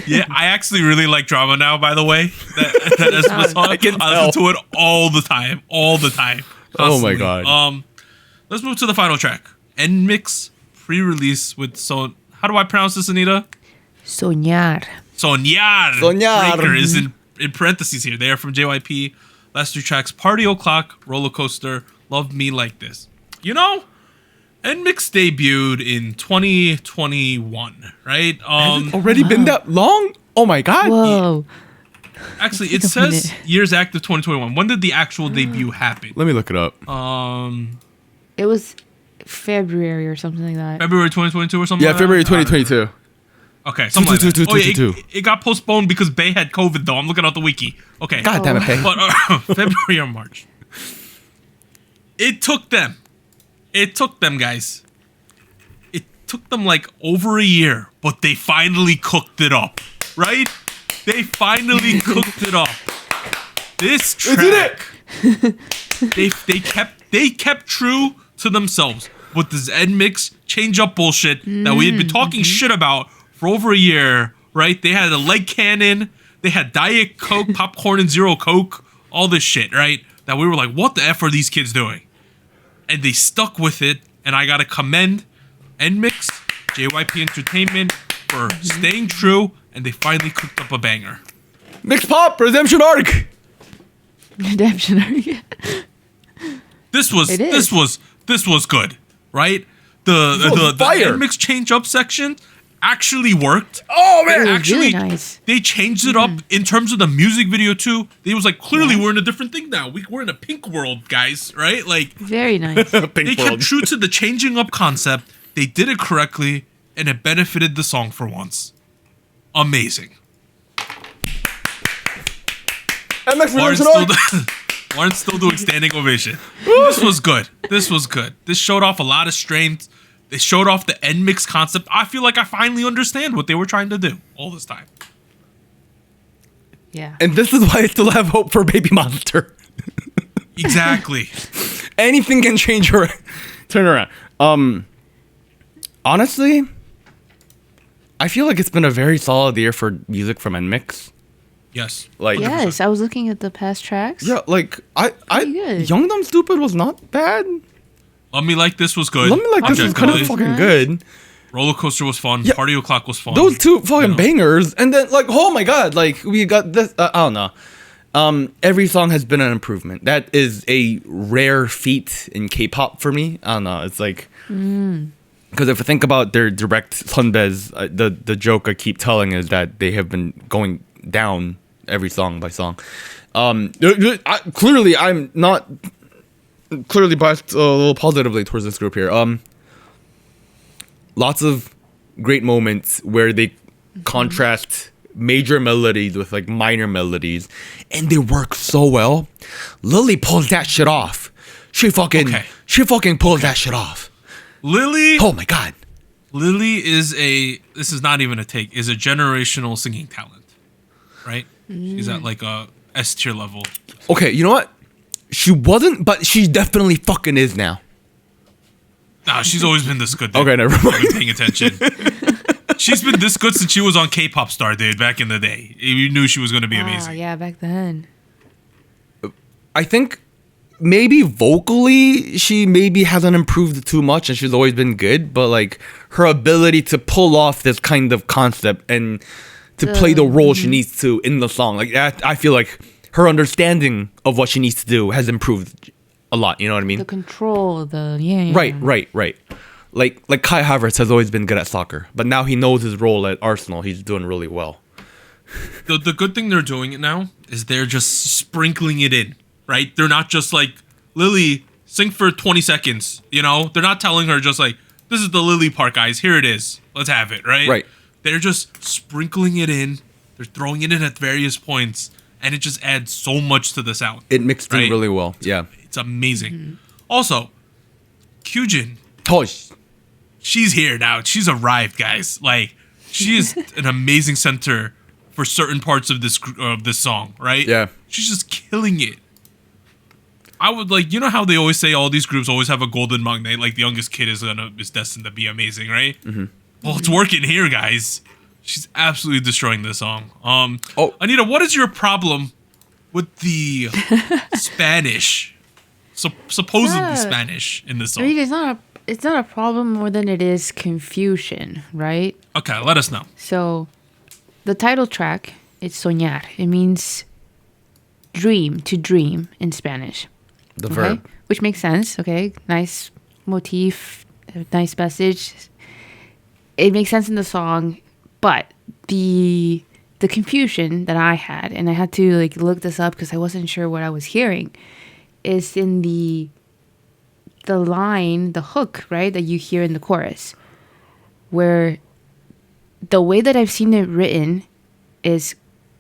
Yeah, I actually really like drama now. By the way, that aespa song, I listen to it all the time, constantly. Oh my god. Let's move to the final track. NMIXX pre-release with How do I pronounce this, Anita? Soñar. Soñar. Breaker is in parentheses here. They are from JYP. Last two tracks: Party O'Clock, Roller Coaster, Love Me Like This. You know, NMIXX debuted in 2021, right? Has it already been that long? Oh my god. Whoa. Actually, it says years active 2021. When did the actual debut happen? Let me look it up. It was February or something like that. February 2022 or something. Yeah, like February that? 2022. Okay, something like that. Oh yeah, it got postponed because Bae had COVID though. I'm looking at the wiki. Okay. God damn it, Bae. But February or March. It took them, guys. It took them like over a year, but they finally cooked it up, right? They finally cooked it up. This track, they kept true to themselves with this NMIXX change up bullshit that we had been talking shit about for over a year, right? They had a leg cannon, they had Diet Coke, popcorn and Zero Coke, all this shit, right? That we were like, what the F are these kids doing? And they stuck with it, and I gotta commend NMIXX, JYP Entertainment for staying true, and they finally cooked up a banger. Mixed Pop Redemption Arc. Redemption Arc. This was good, right? The NMIXX change up section actually worked. Oh man, actually, really nice. They changed it up in terms of the music video too. It was like clearly we're in a different thing now. We're in a pink world, guys, right? Like Very nice. they kept true to the changing up concept. They did it correctly, and it benefited the song for once. Amazing. Warren's still doing standing ovation. This was good. This showed off a lot of strength. They showed off the NMIXX concept. I feel like I finally understand what they were trying to do all this time. Yeah. And this is why I still have hope for BabyMonster. Exactly. Anything can change or turn around. Honestly, I feel like it's been a very solid year for music from NMIXX. Yes. Like, Yes, I was looking at the past tracks. yeah, like Pretty good. Young Dumb Stupid was not bad. Love Me Like This was good. Let Me Like This was kind of Objectively. fucking good. Roller Coaster was fun. Yeah. Party O'Clock was fun. Those two fucking know. bangers, and then like, oh my god, like we got this. I don't know. Every song has been an improvement. That is a rare feat in K-pop for me. I don't know. It's like because if I think about their direct sunbaes, the joke I keep telling is that they have been going down every song by song. Clearly, I'm not clearly biased a little positively towards this group here. Lots of great moments where they contrast major melodies with like minor melodies, and they work so well. Lily pulls that shit off. She fucking pulls that shit off. Lily. Oh my god. Lily is this is not even a take, is a generational singing talent. Right? She's at like a S tier level. Okay, you know what? She wasn't, but she definitely fucking is now. Nah, she's always been this good. Dude. Okay, never I've mind. been paying attention. She's been this good since she was on K-pop Star, dude, back in the day. You knew she was going to be amazing. Yeah, back then. I think maybe vocally she maybe hasn't improved too much, and she's always been good, but like her ability to pull off this kind of concept and to play the role she needs to in the song, like that, I feel like her understanding of what she needs to do has improved a lot. You know what I mean? The control, yeah. Right. Like Kai Havertz has always been good at soccer, but now he knows his role at Arsenal. He's doing really well. The good thing they're doing it now is they're just sprinkling it in, right? They're not just like, Lily, sing for 20 seconds, you know? They're not telling her just like, this is the Lily part, guys. Here it is. Let's have it, right? Right. They're just sprinkling it in. They're throwing it in at various points, and it just adds so much to the sound. It mixed in Right. really well. Yeah. It's amazing. Also, Kyujin, Oh, she's here now. She's arrived, guys. Like, she is an amazing center for certain parts of this song, right? Yeah. She's just killing it. I would like, you know how they always say all these groups always have a golden magne, like the youngest kid is destined to be amazing, right? Mm-hmm. Well, it's working here, guys. She's absolutely destroying this song. Anita, what is your problem with the Spanish? Supposedly Spanish in this song. I mean, it's not a problem more than it is confusion, right? Okay, let us know. So, the title track, it's Soñar. It means dream, to dream in Spanish. the verb. Which makes sense, okay? Nice motif, nice message. It makes sense in the song, but the confusion that I had, and I had to like look this up because I wasn't sure what I was hearing, is in the line, the hook, right, that you hear in the chorus, where the way that I've seen it written is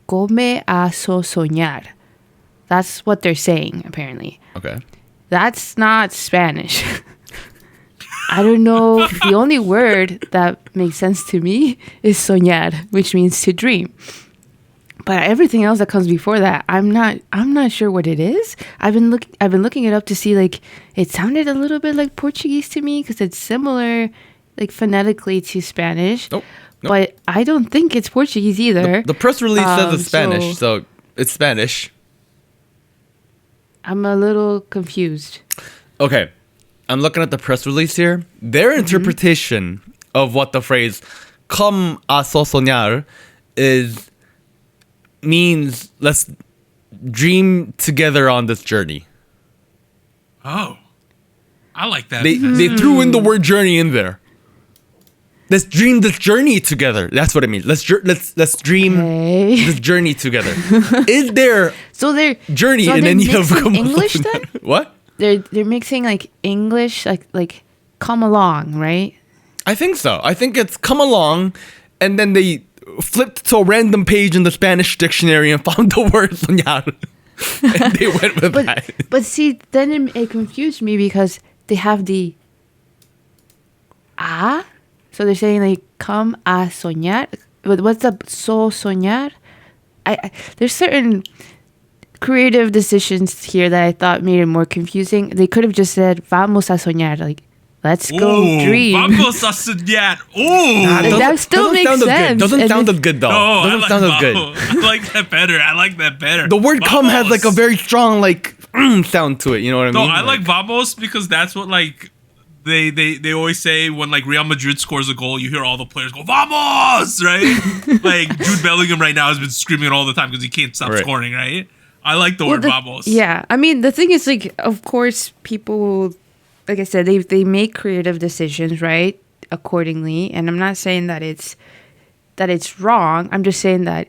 "Come a soñar." That's what they're saying, apparently. Okay. That's not Spanish. I don't know. The only word that makes sense to me is soñar, which means to dream. But everything else that comes before that, I'm not sure what it is. I've been looking it up to see, like, it sounded a little bit like Portuguese to me because it's similar, like, phonetically to Spanish. Nope. But I don't think it's Portuguese either. The press release says it's Spanish, so it's Spanish. I'm a little confused. Okay. I'm looking at the press release here. Their interpretation of what the phrase "come a soñar" means let's dream together on this journey. Oh, I like that. They threw in the word journey in there. Let's dream this journey together. That's what it means. Let's dream Okay. this journey together. Is there So they're journey so in they're any of mixing them? English then? What? They're mixing like English, like come along, right? I think so. I think it's come along, and then they flipped to a random page in the Spanish dictionary and found the word soñar. And they went with that. But see, then it confused me because they have the ah. So they're saying like come a soñar. But what's the soñar? There's certain creative decisions here that I thought made it more confusing. They could have just said vamos a soñar, like let's go dream. Vamos a soñar. That still makes sense. Doesn't sound as good though. No, doesn't sound as good. I like that better. The word come has like a very strong like sound to it. You know what I mean? No, I like vamos because that's what like they always say when like Real Madrid scores a goal, you hear all the players go vamos, right? Like Jude Bellingham right now has been screaming it all the time because he can't stop scoring, right? I like the word vamos. Yeah, I mean the thing is like, of course, people, like I said, they make creative decisions, right, accordingly, and I'm not saying that it's wrong. I'm just saying that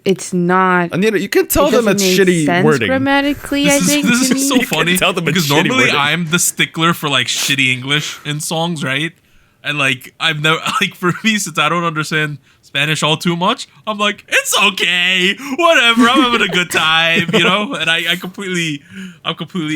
it's not. Anita, you can tell them it's shitty wording. Grammatically, I think This is so funny tell them it's because shitty normally wording. I'm the stickler for like shitty English in songs, right? And like I've never like for me, since I don't understand Spanish all too much, I'm like, it's okay, whatever. I'm having a good time, you know. And I'm completely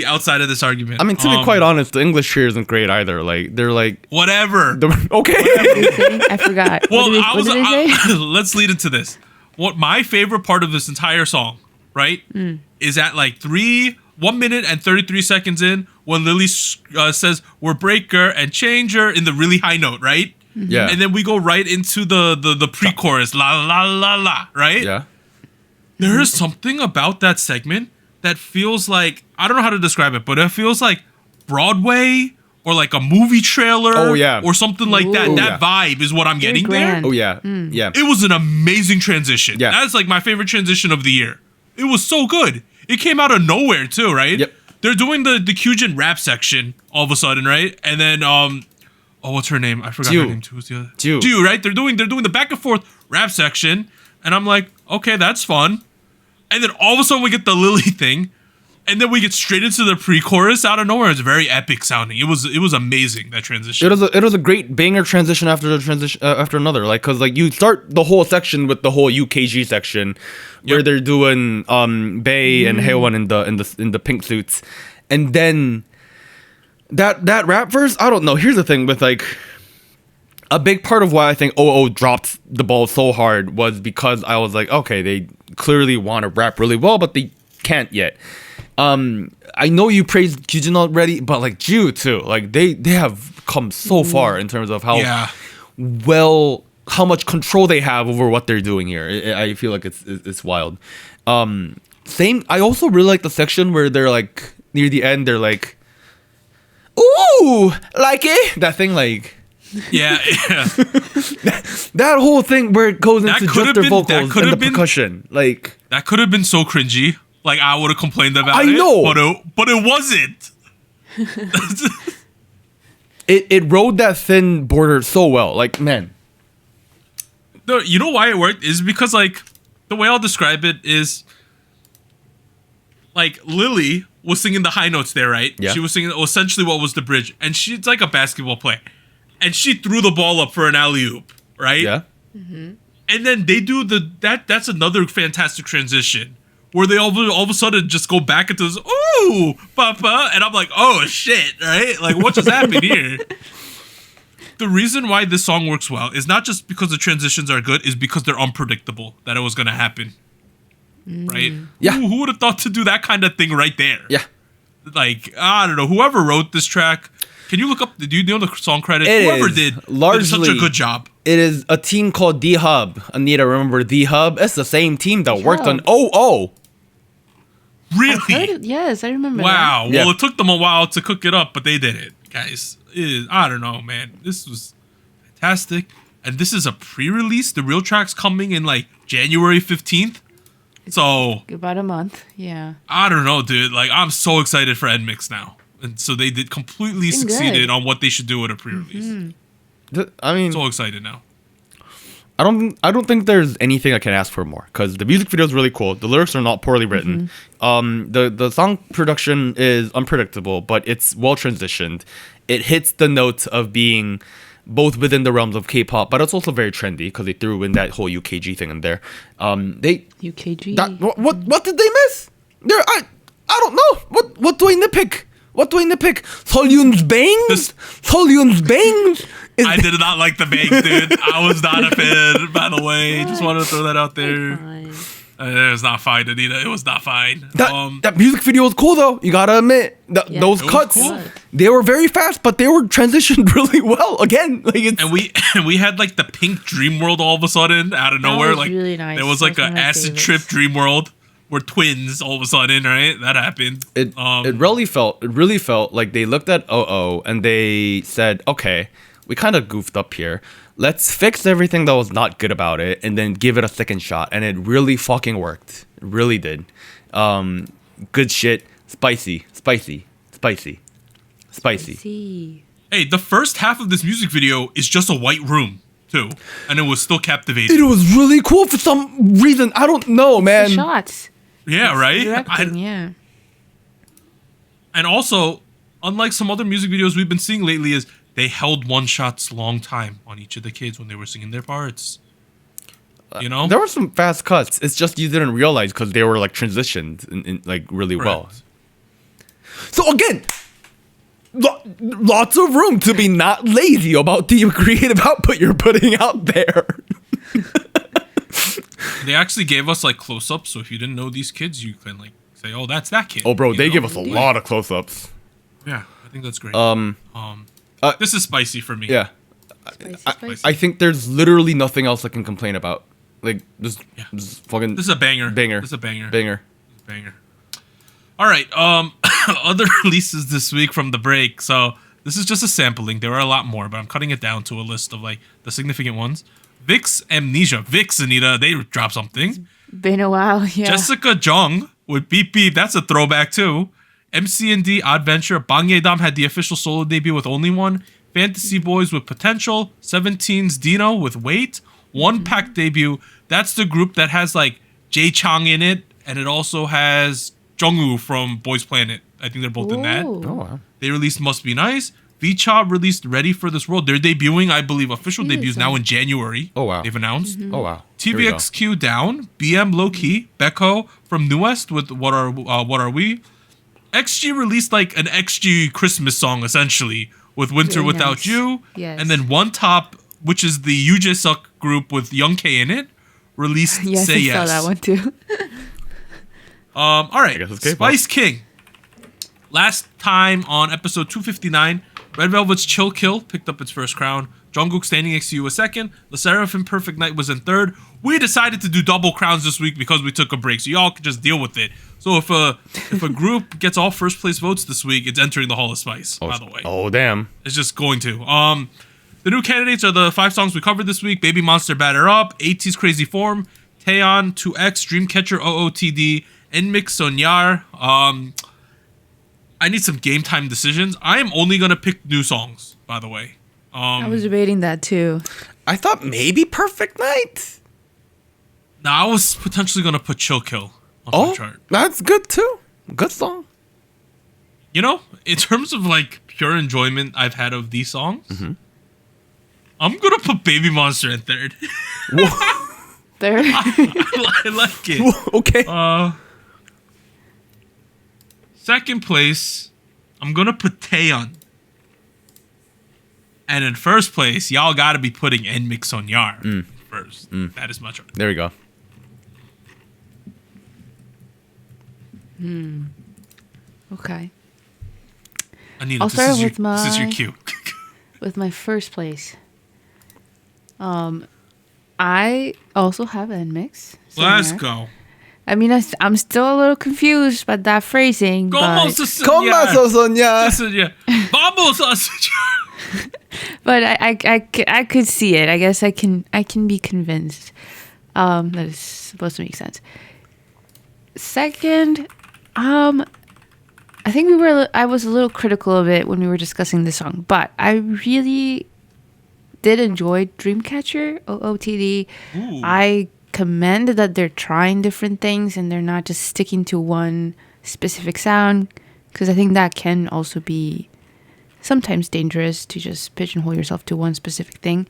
outside of this argument. I mean, to be quite honest, the English here isn't great either. Like they're like whatever. Okay. I forgot. Well, what did they say? Let's lead into this. What my favorite part of this entire song, right, is at like 1 minute and 33 seconds in when Lily says we're breaker and changer in the really high note, right? Yeah. And then we go right into the pre-chorus, la la la la, right? Yeah. There is something about that segment that feels like, I don't know how to describe it, but it feels like Broadway or like a movie trailer. Oh, yeah. Or something like that. Ooh. That vibe is what I'm getting there. grand. Oh yeah. Yeah. It was an amazing transition. Yeah. That's like my favorite transition of the year. It was so good. It came out of nowhere too, right? Yep. They're doing the Kyujin rap section all of a sudden, right? And then what's her name? I forgot her name too. Who's the other? Ju, right? They're doing the back and forth rap section, and I'm like, okay, that's fun. And then all of a sudden we get the Lily thing, and then we get straight into the pre-chorus out of nowhere. It's very epic sounding. It was amazing, that transition. It was a great banger transition after the transition after another. Like, cause like you start the whole section with the whole UKG section, where they're doing Bae and Haewon in the pink suits, and then that rap verse. I don't know. Here's the thing with like a big part of why I think OO dropped the ball so hard was because I was like, okay, they clearly want to rap really well, but they can't yet. I know you praised Kyujin already, but like Ju too. Like they have come so far in terms of how how much control they have over what they're doing here. I feel like it's wild. Same. I also really like the section where they're like near the end. They're like, "Ooh, like it." That thing, like. Yeah. That whole thing where it goes into just their vocals and the been, percussion, like that could have been so cringy. Like I would have complained about it. I know, but it wasn't. it rode that thin border so well. Like, man, you know why it worked is because like the way I'll describe it is like Lily was singing the high notes there, right? Yeah. She was singing essentially what was the bridge, and she's like a basketball player, and she threw the ball up for an alley-oop, right? yeah. And then they do that's another fantastic transition where they all of a sudden just go back into this, ooh, papa, and I'm like, oh shit, right? Like what just happened here? The reason why this song works well is not just because the transitions are good, is because they're unpredictable that it was gonna happen. Right? Yeah. Who would have thought to do that kind of thing right there? Yeah. Like, I don't know, whoever wrote this track, can you look up, do you know the song credit? It Whoever is did largely such a good job. It is a team called D Hub. Anita, remember D Hub? It's the same team that worked on OO. Really? Yes, I remember. Wow. Yeah. Well, it took them a while to cook it up, but they did it, guys. I don't know, man. This was fantastic. And this is a pre-release. The real track's coming in like January 15th. So About a month. Yeah. I don't know, dude. Like I'm so excited for NMIXX now. And so they did completely Been succeeded good. on what they should do with a pre-release. I mean, So excited now. I don't think there's anything I can ask for more because the music video is really cool. The lyrics are not poorly written. The song production is unpredictable, but it's well transitioned. It hits the note of being both within the realms of K-pop, but it's also very trendy because they threw in that whole UKG thing in there. UKG. What did they miss? I don't know. What do I nitpick? What do I nitpick? Soyun's bangs? Soyun's bangs? I did not like the bang, dude. I was not a fan, by the way. Just wanted to throw that out there. It was not fine, Anita. It was not fine. That music video was cool, though. You gotta admit. Those cuts, cool. They were very fast, but they were transitioned really well. Again, like it's... And we had like the pink dream world all of a sudden out of nowhere. Like really nice. There was like an acid trip dream world. We're twins all of a sudden, right? That happened. It really felt like they looked at OO and they said, okay, we kind of goofed up here. Let's fix everything that was not good about it and then give it a second shot. And it really fucking worked. It really did. Good shit. Spicy. Hey, the first half of this music video is just a white room, too. And it was still captivating. It was really cool for some reason. I don't know, man. The shots. Yeah, right? Yeah. And also, unlike some other music videos we've been seeing lately, is they held one shots long time on each of the kids when they were singing their parts. You know? There were some fast cuts. It's just you didn't realize because they were like transitioned in like really well. So again, lots of room to be not lazy about the creative output you're putting out there. They actually gave us like close-ups, so if you didn't know these kids, you can like say, "Oh, that's that kid." Oh, bro, they give us a lot of close-ups. Yeah, I think that's great. This is spicy for me. Yeah, Spicy. I think there's literally nothing else I can complain about. Like this fucking. This is a banger. Banger. This is a banger. Banger. Banger. All right. Other releases this week from the break. So this is just a sampling. There are a lot more, but I'm cutting it down to a list of like the significant ones. VIXX Amnesia. VIXX, Anita, they dropped something. Been a while, yeah. Jessica Jung with Beep Beep. That's a throwback too. MC&D Odd Venture. Bang Ye-dam had the official solo debut with Only One. Fantasy Boys with Potential. 17's Dino with Wait. One Pack debut. That's the group that has like Jae Chang in it, and it also has Jungwoo from Boys Planet. I think they're both in that. Oh, wow. They released Must Be Nice. V-Cha released Ready for This World. They're debuting, I believe, official debuts now in January. Oh, wow. They've announced. Oh, wow. TVXQ Down. BM Low Key. Becco from Newest with What Are We? XG released like an XG Christmas song, essentially, with Winter Really Without nice. You. Yes. And then One Top, which is the UJ Suck group with Young K in it, released Yes, Say I Yes. saw that one too. All right, I guess it's K-pop. Spice King. Last time on episode 259, Red Velvet's Chill Kill picked up its first crown. Jungkook Standing Next to You was second. The Seraphim Perfect Night was in third. We decided to do double crowns this week because we took a break, so y'all could just deal with it. So if a group gets all first place votes this week, it's entering the Hall of Spice. By the way, Oh, damn. it's just going to. The new candidates are the 5 songs we covered this week: BabyMonster, Batter Up, ATEEZ Crazy Form, Taeyeon, 2X, Dreamcatcher, OOTD, NMIXX, Soñar. I need some game time decisions. I am only gonna pick new songs, by the way. I was debating that too. I thought maybe Perfect Night. Now I was potentially gonna put Chill Kill on my chart. That's good too. Good song. You know, in terms of like pure enjoyment I've had of these songs, I'm gonna put BabyMonster in third. There. I like it. Okay. Second place, I'm gonna put Taeyeon. And in first place, y'all gotta be putting NMIXX Soñar first. That is my choice. There we go. Okay. Anita, I'll start with this is your my- cue. With my first place. I also have NMIXX. Let's Soñar. go. I mean, I'm still a little confused by that phrasing. Como But, se Soñar. Soñar. Soñar. Vamos a Soñar. but I could see it. I guess I can be convinced. That is supposed to make sense. Second, I think I was a little critical of it when we were discussing this song, but I really did enjoy Dreamcatcher, OOTD. Ooh. I commend that they're trying different things and they're not just sticking to one specific sound, because I think that can also be sometimes dangerous to just pigeonhole yourself to one specific thing.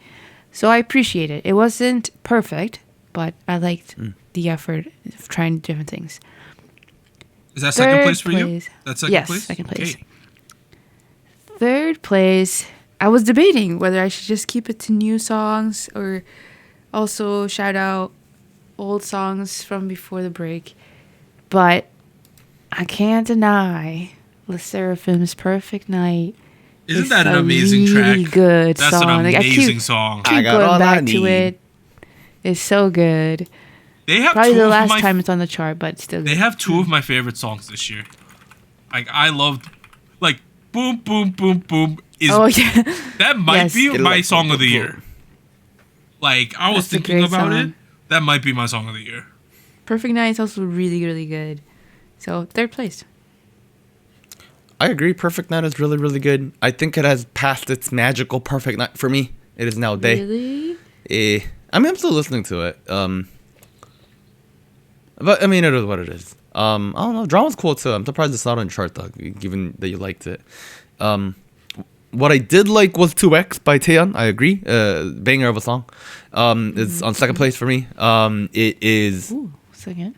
So I appreciate it. It wasn't perfect, but I liked the effort of trying different things. Is that second Third place for you? place. That's second Yes, place? second place. Okay. third place, I was debating whether I should just keep it to new songs or also shout out old songs from before the break. But I can't deny Le Seraphim's Perfect Night. Isn't that an amazing really track? Good That's song. an amazing song. Keep got all going I back to need. it. It's so good. They have Probably two the of last my time it's on the chart, but still They good. have two of my favorite songs this year. Like I loved, like Boom Boom Boom Boom is Oh yeah. that might Yes. be Get it my like song of the boom, year. Like I was That's a thinking great about it. song. That might be my song of the year. Perfect Night is also really, really good. So third place. I agree. Perfect Night is really, really good. I think it has passed its magical perfect night for me. It is now day. Really? I mean, I'm still listening to it. But I mean, it is what it is. I don't know. Drama's cool too. I'm surprised it's not on chart though, given that you liked it. What I did like was 2X by Taeyeon. I agree. Banger of a song. It's on second place for me. It is Ooh, second.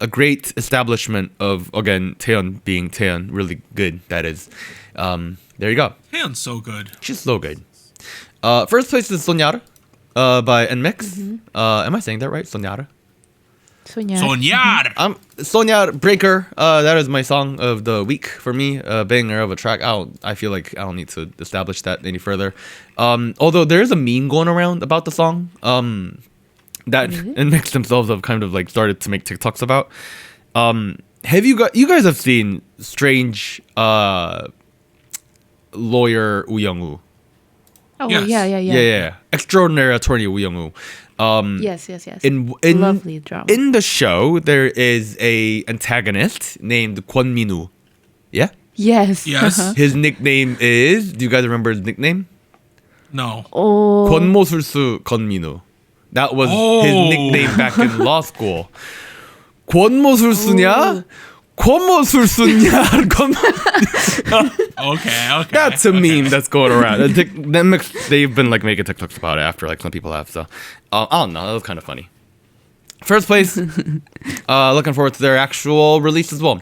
a great establishment of, again, Taeyeon being Taeyeon. Really good. That is. There you go. Taeyeon's so good. She's so good. First place is Soñar by NMIXX. Am I saying that right? Soñar. Soñar. Soñar. Soñar Breaker. That is my song of the week for me. Banger of a track. I feel like I don't need to establish that any further. Although there is a meme going around about the song. That NMIXX themselves have kind of like started to make TikToks about. Have you guys have seen Strange Lawyer Woo Young-woo? Oh Yes. yeah. Extraordinary Attorney Woo Young-woo. Yes. In Lovely drama. In the show, there is a antagonist named Kwon Min-woo. Yeah? Yes. Yes. His nickname is... Do you guys remember his nickname? No. Oh. 권모술수 권민우. That was Oh. his nickname back in law school. 권모술수냐? 권모술수냐? Okay. That's a meme that's going around. They've been like making TikToks about it after, like some people have. So I don't know. That was kind of funny. First place. Looking forward to their actual release as well.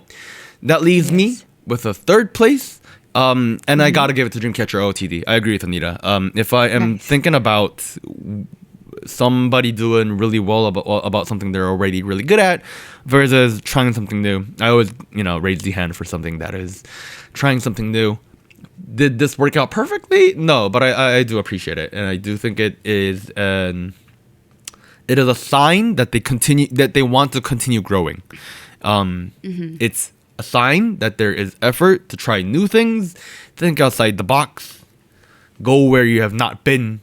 That leaves me with a third place. And I gotta give it to Dreamcatcher OOTD. I agree with Anita. If I am thinking about somebody doing really well about something they're already really good at versus trying something new, I always, raise the hand for something that is trying something new. Did this work out perfectly? No, but I do appreciate it, and I do think it is a sign that they want to continue growing. It's a sign that there is effort to try new things, think outside the box, go where you have not been.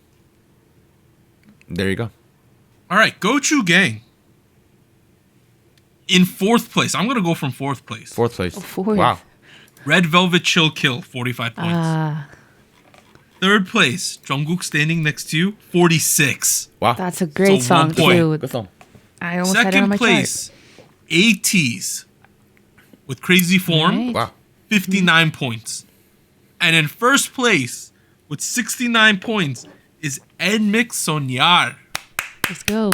There you go. All right, Gochu Gang. In fourth place, I'm gonna go from fourth place. Fourth place. fourth. Wow. Red Velvet Chill Kill, 45 points. Third place, Jungkook Standing Next to You, 46. Wow. That's a great So 1 song point. too. Good song. I almost had it on Second my place, ATEEZ with Crazy Form, Right. Wow. 59 points. And in first place with 69 points is NMIXX Soñar. chart. Let's go.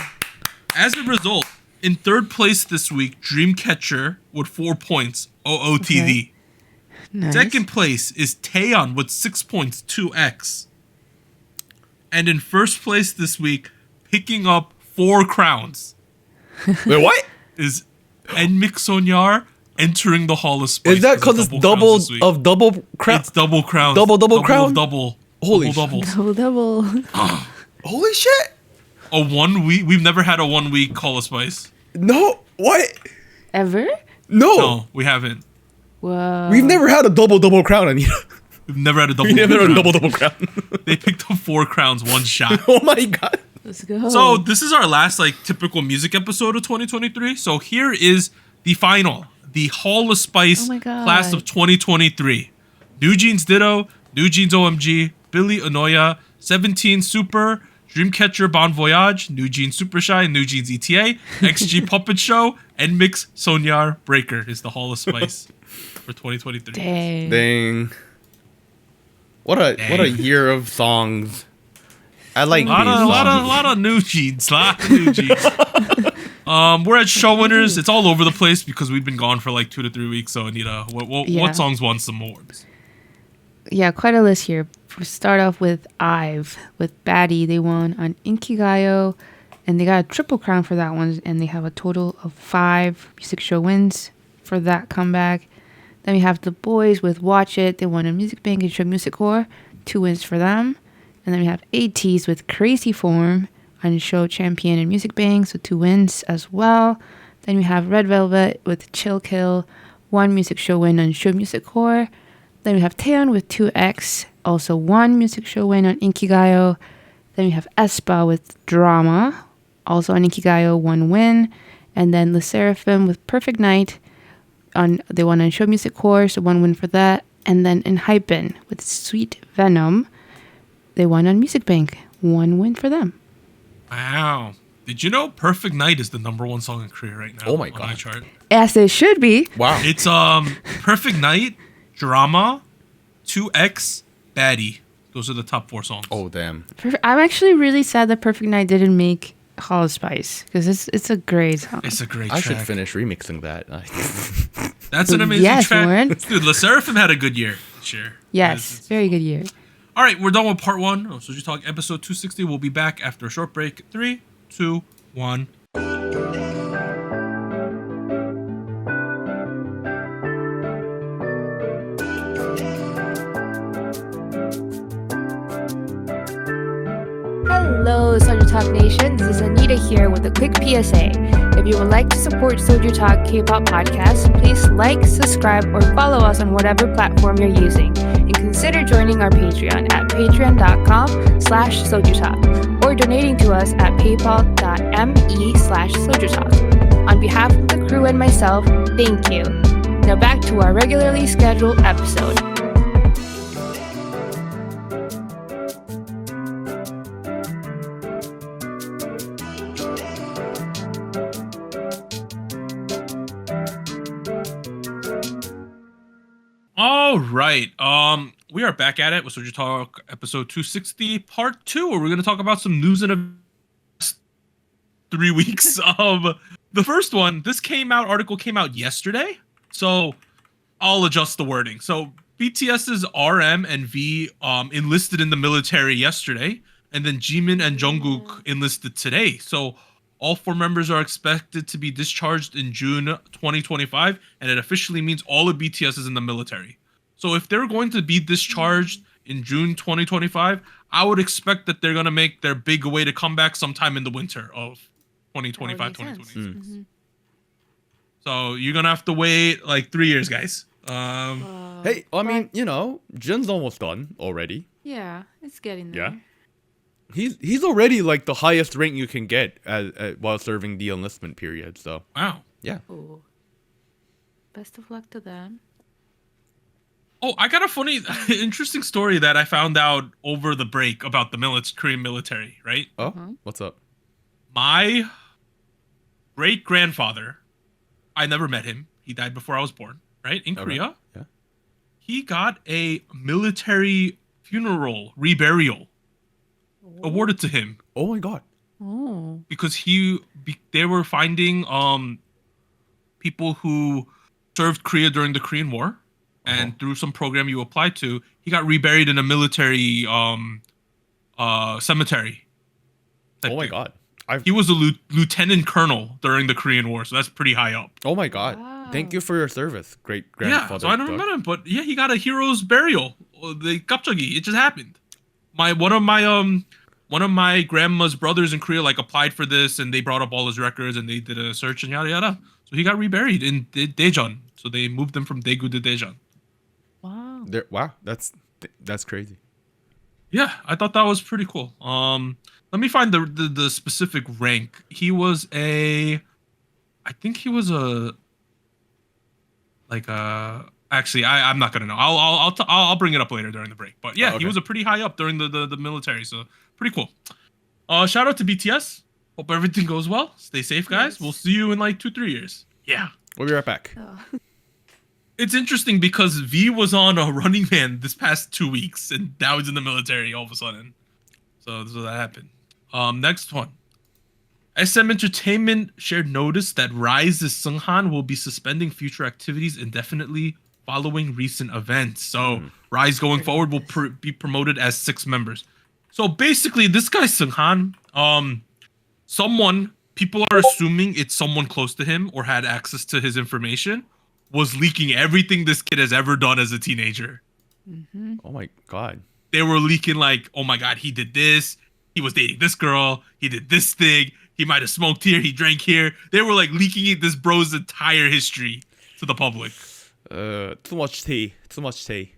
As a result, in third place this week, Dreamcatcher with 4 points, OOTD. Okay. Nice. Second place is Taeyeon with 6 points, 2X. And in first place this week, picking up 4 crowns, Wait, what? is NMIXX Soñar entering the Hall of Spice. Is that because it's double crowns this week. of double crown? It's double crowns. Double crown? Double. Holy double. Double. Holy shit! A 1 week. We've never had a 1 week Hall of Spice. No, what? Ever? No, No, we haven't. Whoa. we've never had a double crown, Anita. We've never had a double. We never had a crown. double crown. They picked up 4 crowns, 1 shot. Oh my god. Let's go. So this is our last typical music episode of 2023. So here is the final, the Hall of Spice Oh my God. class of 2023. New Jeans Ditto, New Jeans OMG, Billy Onoya, 17 Super, Dreamcatcher Bon Voyage, New Jeans Super Shy, New Jeans ETA, XG Puppet Show, and Mix Soñar Breaker is the Hall of Spice for 2023. Dang. Dang. What a year of songs. I like A lot these songs. of new jeans. We're at show winners. It's all over the place because we've been gone for like 2 to 3 weeks. So Anita, Yeah. what songs won some awards? quite a list here. We start off with IVE with Baddie. They won on Inkigayo, and they got a triple crown for that one. And they have a total of 5 music show wins for that comeback. Then we have the boys with Watch It. They won on Music Bank and Show Music Core, 2 wins for them. And then we have ATEEZ with Crazy Form on Show Champion and Music Bank, so 2 wins as well. Then we have Red Velvet with Chill Kill, 1 music show win on Show Music Core. Then we have Taeyeon with 2X, also 1 music show win on Inkigayo. Then we have aespa with Drama, also on Inkigayo, 1 win. And then LE SSERAFIM with Perfect Night, they won on Show Music Core, so 1 win for that. And then ENHYPEN with Sweet Venom, they won on Music Bank, 1 win for them. Wow. Did you know Perfect Night is the #1 song in Korea right now? Oh my on God. iChart? As it should be. Wow. It's Perfect Night, Drama, 2X, Baddie. Those are the top 4 songs. Oh, damn. I'm actually really sad that Perfect Night didn't make Hollow Spice, because it's a great song. It's a great I track. should finish remixing that. That's an amazing Yes, track. Warren. Dude, LE SSERAFIM had a good year this year. Yes, very good year. All right, we're done with part 1 of SojuTalk episode 260. We'll be back after a short break. 3, 2, 1. Hello, SojuTalk Nation. This is Anita here with a quick PSA. If you would like to support SojuTalk Kpop Podcast, please like, subscribe, or follow us on whatever platform you're using. And consider joining our Patreon at patreon.com/SojuTalk or donating to us at paypal.me/SojuTalk. On behalf of the crew and myself, thank you. Now back to our regularly scheduled episode. All right. We are back at it with SojuTalk episode 260, part 2, where we're going to talk about some news in the past 3 weeks. The first one, article came out yesterday, so I'll adjust the wording. So BTS's RM and V enlisted in the military yesterday, and then Jimin and Jungkook enlisted today. So all 4 members are expected to be discharged in June 2025, and it officially means all of BTS is in the military. So if they're going to be discharged in June 2025, I would expect that they're going to make their big way to come back sometime in the winter of 2025, 2026. So you're going to have to wait like 3 years, guys. Hey, I mean, Jin's almost done already. Yeah, it's getting there. Yeah. He's already like the highest rank you can get while serving the enlistment period. So Wow. yeah. Ooh. Best of luck to them. Oh, I got a funny, interesting story that I found out over the break about the Korean military, right? Oh, what's up? My great-grandfather, I never met him. He died before I was born, right? In Korea. Yeah. He got a military funeral reburial awarded to him. Oh my God. Oh. Because they were finding people who served Korea during the Korean War, and through some program you applied to, he got reburied in a military cemetery. Oh my God. He was a lieutenant colonel during the Korean War, so that's pretty high up. Oh my God. Wow. Thank you for your service, great grandfather. Yeah, so I don't remember him, but yeah, he got a hero's burial. The 갑자기, it just happened. One of my grandma's brothers in Korea like applied for this, and they brought up all his records, and they did a search and yada yada. So he got reburied in Daejeon. So they moved him from Daegu to Daejeon. Wow. Wow, that's crazy. Yeah, I thought that was pretty cool. Let me find the specific rank. I think he was actually, I'm not gonna know. I'll bring it up later during the break. But yeah, okay. He was a pretty high up during the military, so pretty cool. Shout out to BTS. Hope everything goes well. Stay safe, guys. Yes. We'll see you in like 2-3 years. Yeah. We'll be right back. Oh. It's interesting because V was on a Running Man this past 2 weeks, and now he's in the military all of a sudden. So that happened. Next one. SM Entertainment shared notice that Rise's Seunghan will be suspending future activities indefinitely following recent events. So Rise going forward will be promoted as 6 members. So basically, this guy Seunghan, people are assuming it's someone close to him or had access to his information, was leaking everything this kid has ever done as a teenager. Mm-hmm. Oh my god. They were leaking like, oh my god, he did this. He was dating this girl. He did this thing. He might have smoked here. He drank here. They were like leaking this bro's entire history to the public. Too much tea. Too much tea.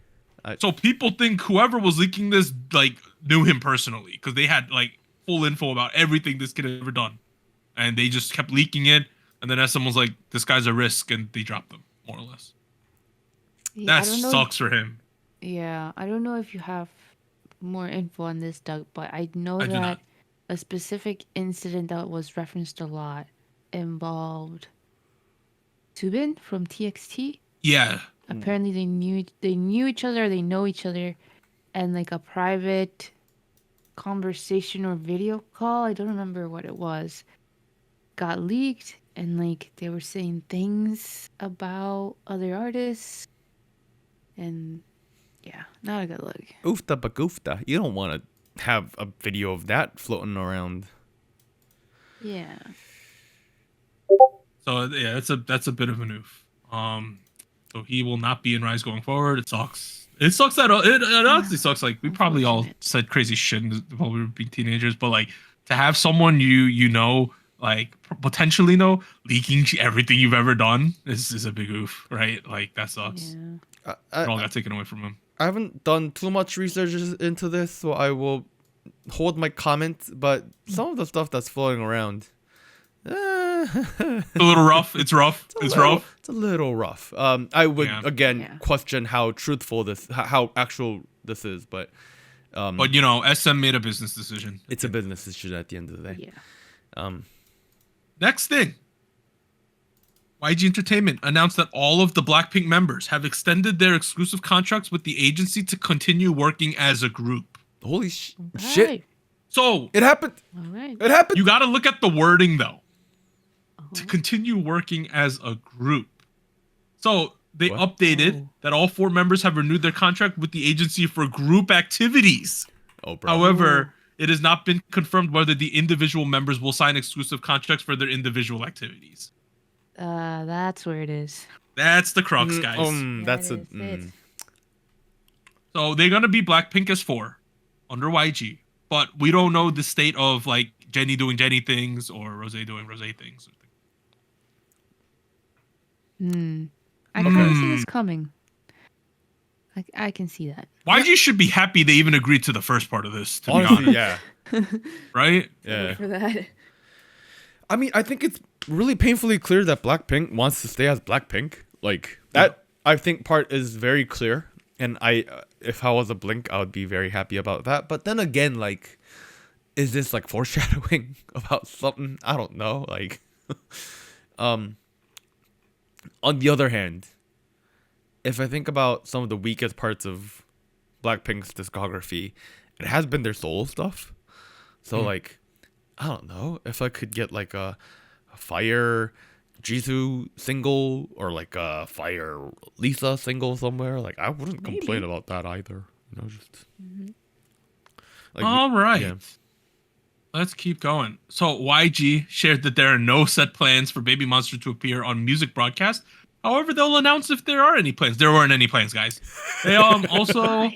So people think whoever was leaking this like knew him personally because they had like full info about everything this kid had ever done, and they just kept leaking it. And then as someone's like, "This guy's a risk," and they dropped them more or less. Yeah, that sucks for him. Yeah, I don't know if you have more info on this, Doug, but I know that a specific incident that was referenced a lot involved Subin from TXT. Yeah. Apparently they knew each other, they know each other, and like a private conversation or video call, I don't remember what it was, got leaked, and like they were saying things about other artists, and yeah, not a good look. Oofta bagoofta. You don't want to have a video of that floating around. Yeah. So yeah, that's a bit of an oof. So he will not be in Rise going forward. It sucks. It sucks that it honestly sucks. Like we probably all said crazy shit while we were being teenagers, but like to have someone you know, like potentially know, leaking everything you've ever done is a big oof, right? Like that sucks. Yeah. It all got taken away from him. I haven't done too much research into this, so I will hold my comment. But some of the stuff that's floating around, it's a little rough. It's rough. It's rough. It's a little rough. I would question how truthful how actual this is, but you know, SM made a business decision. It's a business decision at the end of the day. Yeah. Next thing. YG Entertainment announced that all of the Blackpink members have extended their exclusive contracts with the agency to continue working as a group. Holy Right. shit. So, It happened. All right. It happened. you got to look at the wording though. To continue working as a group. So, they updated that all 4 members have renewed their contract with the agency for group activities. Oh, bro. However, it has not been confirmed whether the individual members will sign exclusive contracts for their individual activities. That's where it is. That's the crux, guys. That's it. So they're gonna be Blackpink as 4 under YG, but we don't know the state of like Jennie doing Jennie things or Rose doing Rose things. I can see this coming. I can see that. YG should be happy they even agreed to the first part of this. To honestly, be honest. yeah. Right? Yeah. For that. I mean, I think it's really painfully clear that Blackpink wants to stay as Blackpink. Like that, I think part is very clear. And if I was a Blink, I would be very happy about that. But then again, like, is this like foreshadowing about something? I don't know. Like, on the other hand, if I think about some of the weakest parts of Blackpink's discography, it has been their solo stuff. So like, I don't know if I could get like a Fire Jisoo single or like a Fire Lisa single somewhere. Like I wouldn't complain about that either. You know, just. Like, all right. Yeah. Let's keep going. So YG shared that there are no set plans for BabyMonster to appear on music broadcast. However, they'll announce if there are any plans. There weren't any plans, guys. They also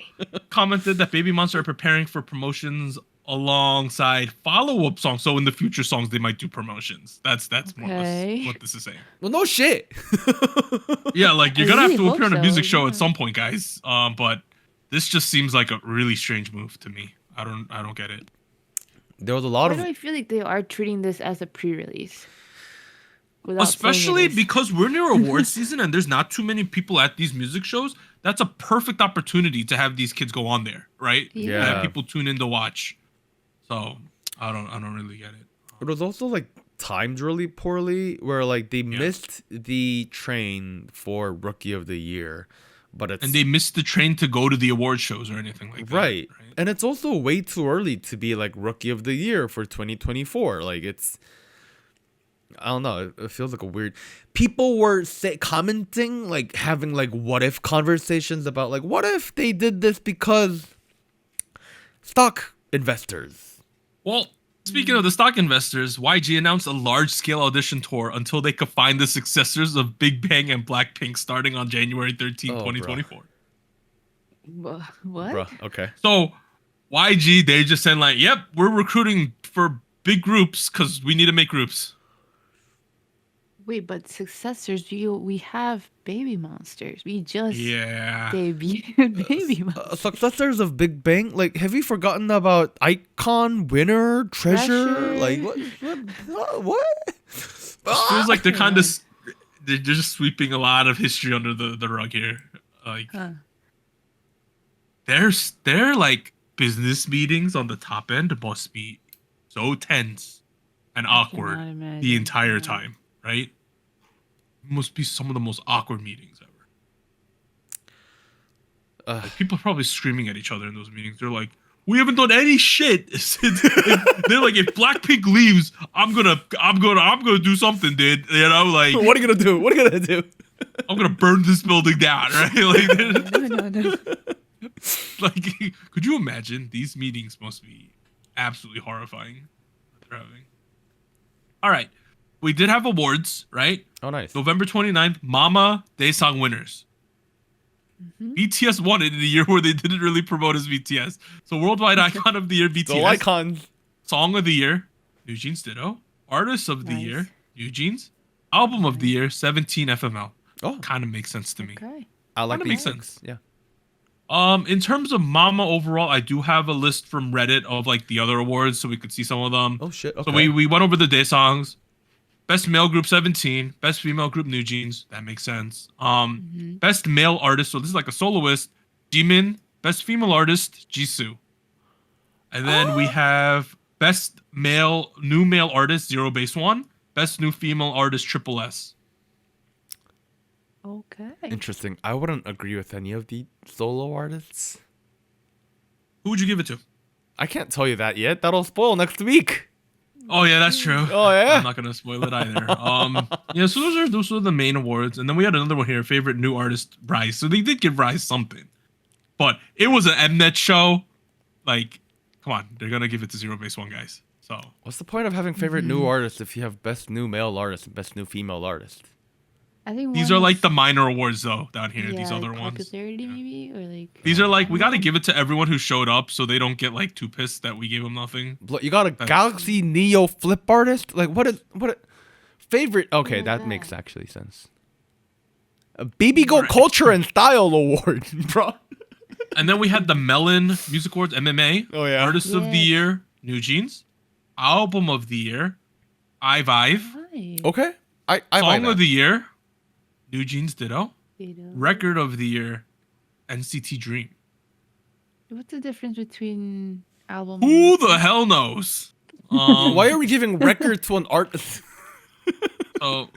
commented that BabyMonster are preparing for promotions alongside follow-up songs. So in the future songs, they might do promotions. That's more or less what this is saying. Well, no shit. Yeah, like you're I gonna have really to appear on a hope music so, show yeah. at some point, guys. But this just seems like a really strange move to me. I don't get it. There was a lot Why of. do I feel like they are treating this as a pre-release? Without Especially saying it is. because we're near awards season and there's not too many people at these music shows. That's a perfect opportunity to have these kids go on there, right? Yeah. And have people tune in to watch. So I don't really get it. It was also like timed really poorly, where like they missed the train for Rookie of the Year, but it's And they missed the train to go to the award shows or anything like that. right. And it's also way too early to be like Rookie of the Year for 2024. Like it's I don't know. It feels like a weird. People were commenting, like having like what if conversations about like what if they did this because stock investors. Well, speaking of the stock investors, YG announced a large-scale audition tour until they could find the successors of Big Bang and Blackpink starting on January 13, 2024. What? Bruh, okay. So YG, they just said like, yep, we're recruiting for big groups because we need to make groups. Wait, but successors, we have BabyMonsters. We just debuted BabyMonsters. Successors of Big Bang? Like, have you forgotten about Icon, Winner, Treasure? Like, what? What? It feels like they're just sweeping a lot of history under the rug here. Like, their like business meetings on the top end must be so tense and awkward the entire time, right? Must be some of the most awkward meetings ever. Like, people are probably screaming at each other in those meetings. They're like, "We haven't done any shit." They're like, "If Blackpink leaves, I'm gonna do something, dude." You know, like, what are you gonna do? What are you gonna do? I'm gonna burn this building down, right? Like, No. like, could you imagine? These meetings must be absolutely horrifying. They're having. All right. We did have awards, right? Oh, nice. November 29th, Mama Daesang winners. BTS won it in the year where they didn't really promote as BTS. So Worldwide Icon of the Year, BTS. The icons. Song of the Year, New Jeans Ditto. Artist of the Year, New Jeans. Album of the Year, 17 FML. Oh. Kind of makes sense to me. Okay. I like Kinda makes sense. Yeah. In terms of Mama overall, I do have a list from Reddit of like the other awards so we could see some of them. Oh, shit. Okay. So we went over the day songs. Best male group 17, best female group New Jeans. That makes sense. Best male artist, so this is like a soloist, Jimin. Best female artist, Jisoo. And then we have best new male artist, Zero Base One. Best new female artist, Triple S. Okay. Interesting. I wouldn't agree with any of the solo artists. Who would you give it to? I can't tell you that yet. That'll spoil next week. Oh yeah, that's true. Oh yeah. I'm not gonna spoil it either. Yeah, so those are the main awards, and then we had another one here, favorite new artist, Rise. So they did give Rise something, but it was an Mnet show. Like, come on, they're gonna give it to Zero Base One, guys. So what's the point of having favorite new artist if you have best new male artist and best new female artist? I think these are like the minor awards though down here. These other like ones. popularity maybe, or like These are like we got to give it to everyone who showed up, so they don't get like too pissed that we gave them nothing. You got a Galaxy Neo flip artist? Like what? Favorite? Okay, that makes actually sense. A Baby Go Culture and Style Award, bro. And then we had the Melon Music Awards, MMA. Oh yeah. Artist of the Year, New Jeans. Album of the Year, I-Vive. Okay. Song of the Year, New Jeans Ditto. Record of the Year, NCT Dream. What's the difference between album? Who the hell knows? Why are we giving record to an artist? So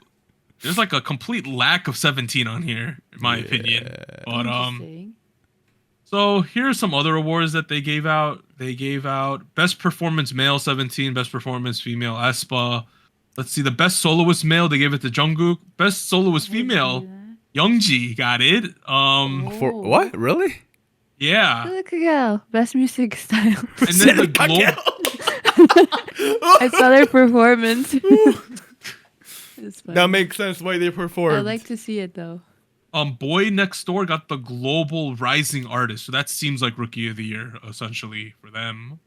there's like a complete lack of 17 on here, in my opinion. But so here's some other awards that they gave out. They gave out Best Performance Male 17, Best Performance Female aespa. Let's see, the Best Soloist Male, they gave it to Jungkook. Best Soloist Female, Youngji got it. For what? Really? Yeah. Look go. Best music style. And then the I saw their performance. That makes sense why they performed. I like to see it though. Boy Next Door got the Global Rising Artist, so that seems like Rookie of the Year essentially for them.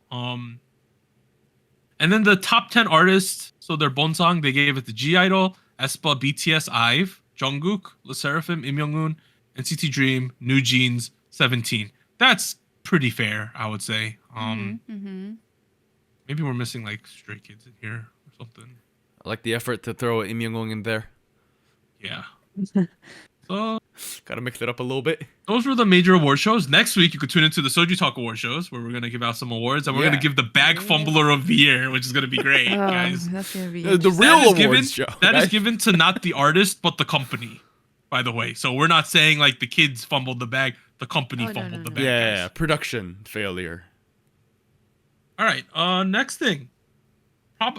And then the top 10 artists, so their Bonsang, they gave it to G-Idol, aespa, BTS, IVE, Jungkook, LE SSERAFIM, Im Young-un, NCT Dream, New Jeans, 17. That's pretty fair, I would say. Maybe we're missing like Stray Kids in here or something. I like the effort to throw Im Young-un in there. Yeah. So gotta mix it up a little bit. Those were the major award shows. Next week, you could tune into the SojuTalk award shows where we're going to give out some awards. And we're going to give the Bag Fumbler of the Year, which is going to be great, guys. That's going to be the real awards show. That is given to not the artist, but the company, by the way. So we're not saying like the kids fumbled the bag. The company fumbled the bag. Yeah, production failure. All right. Next thing.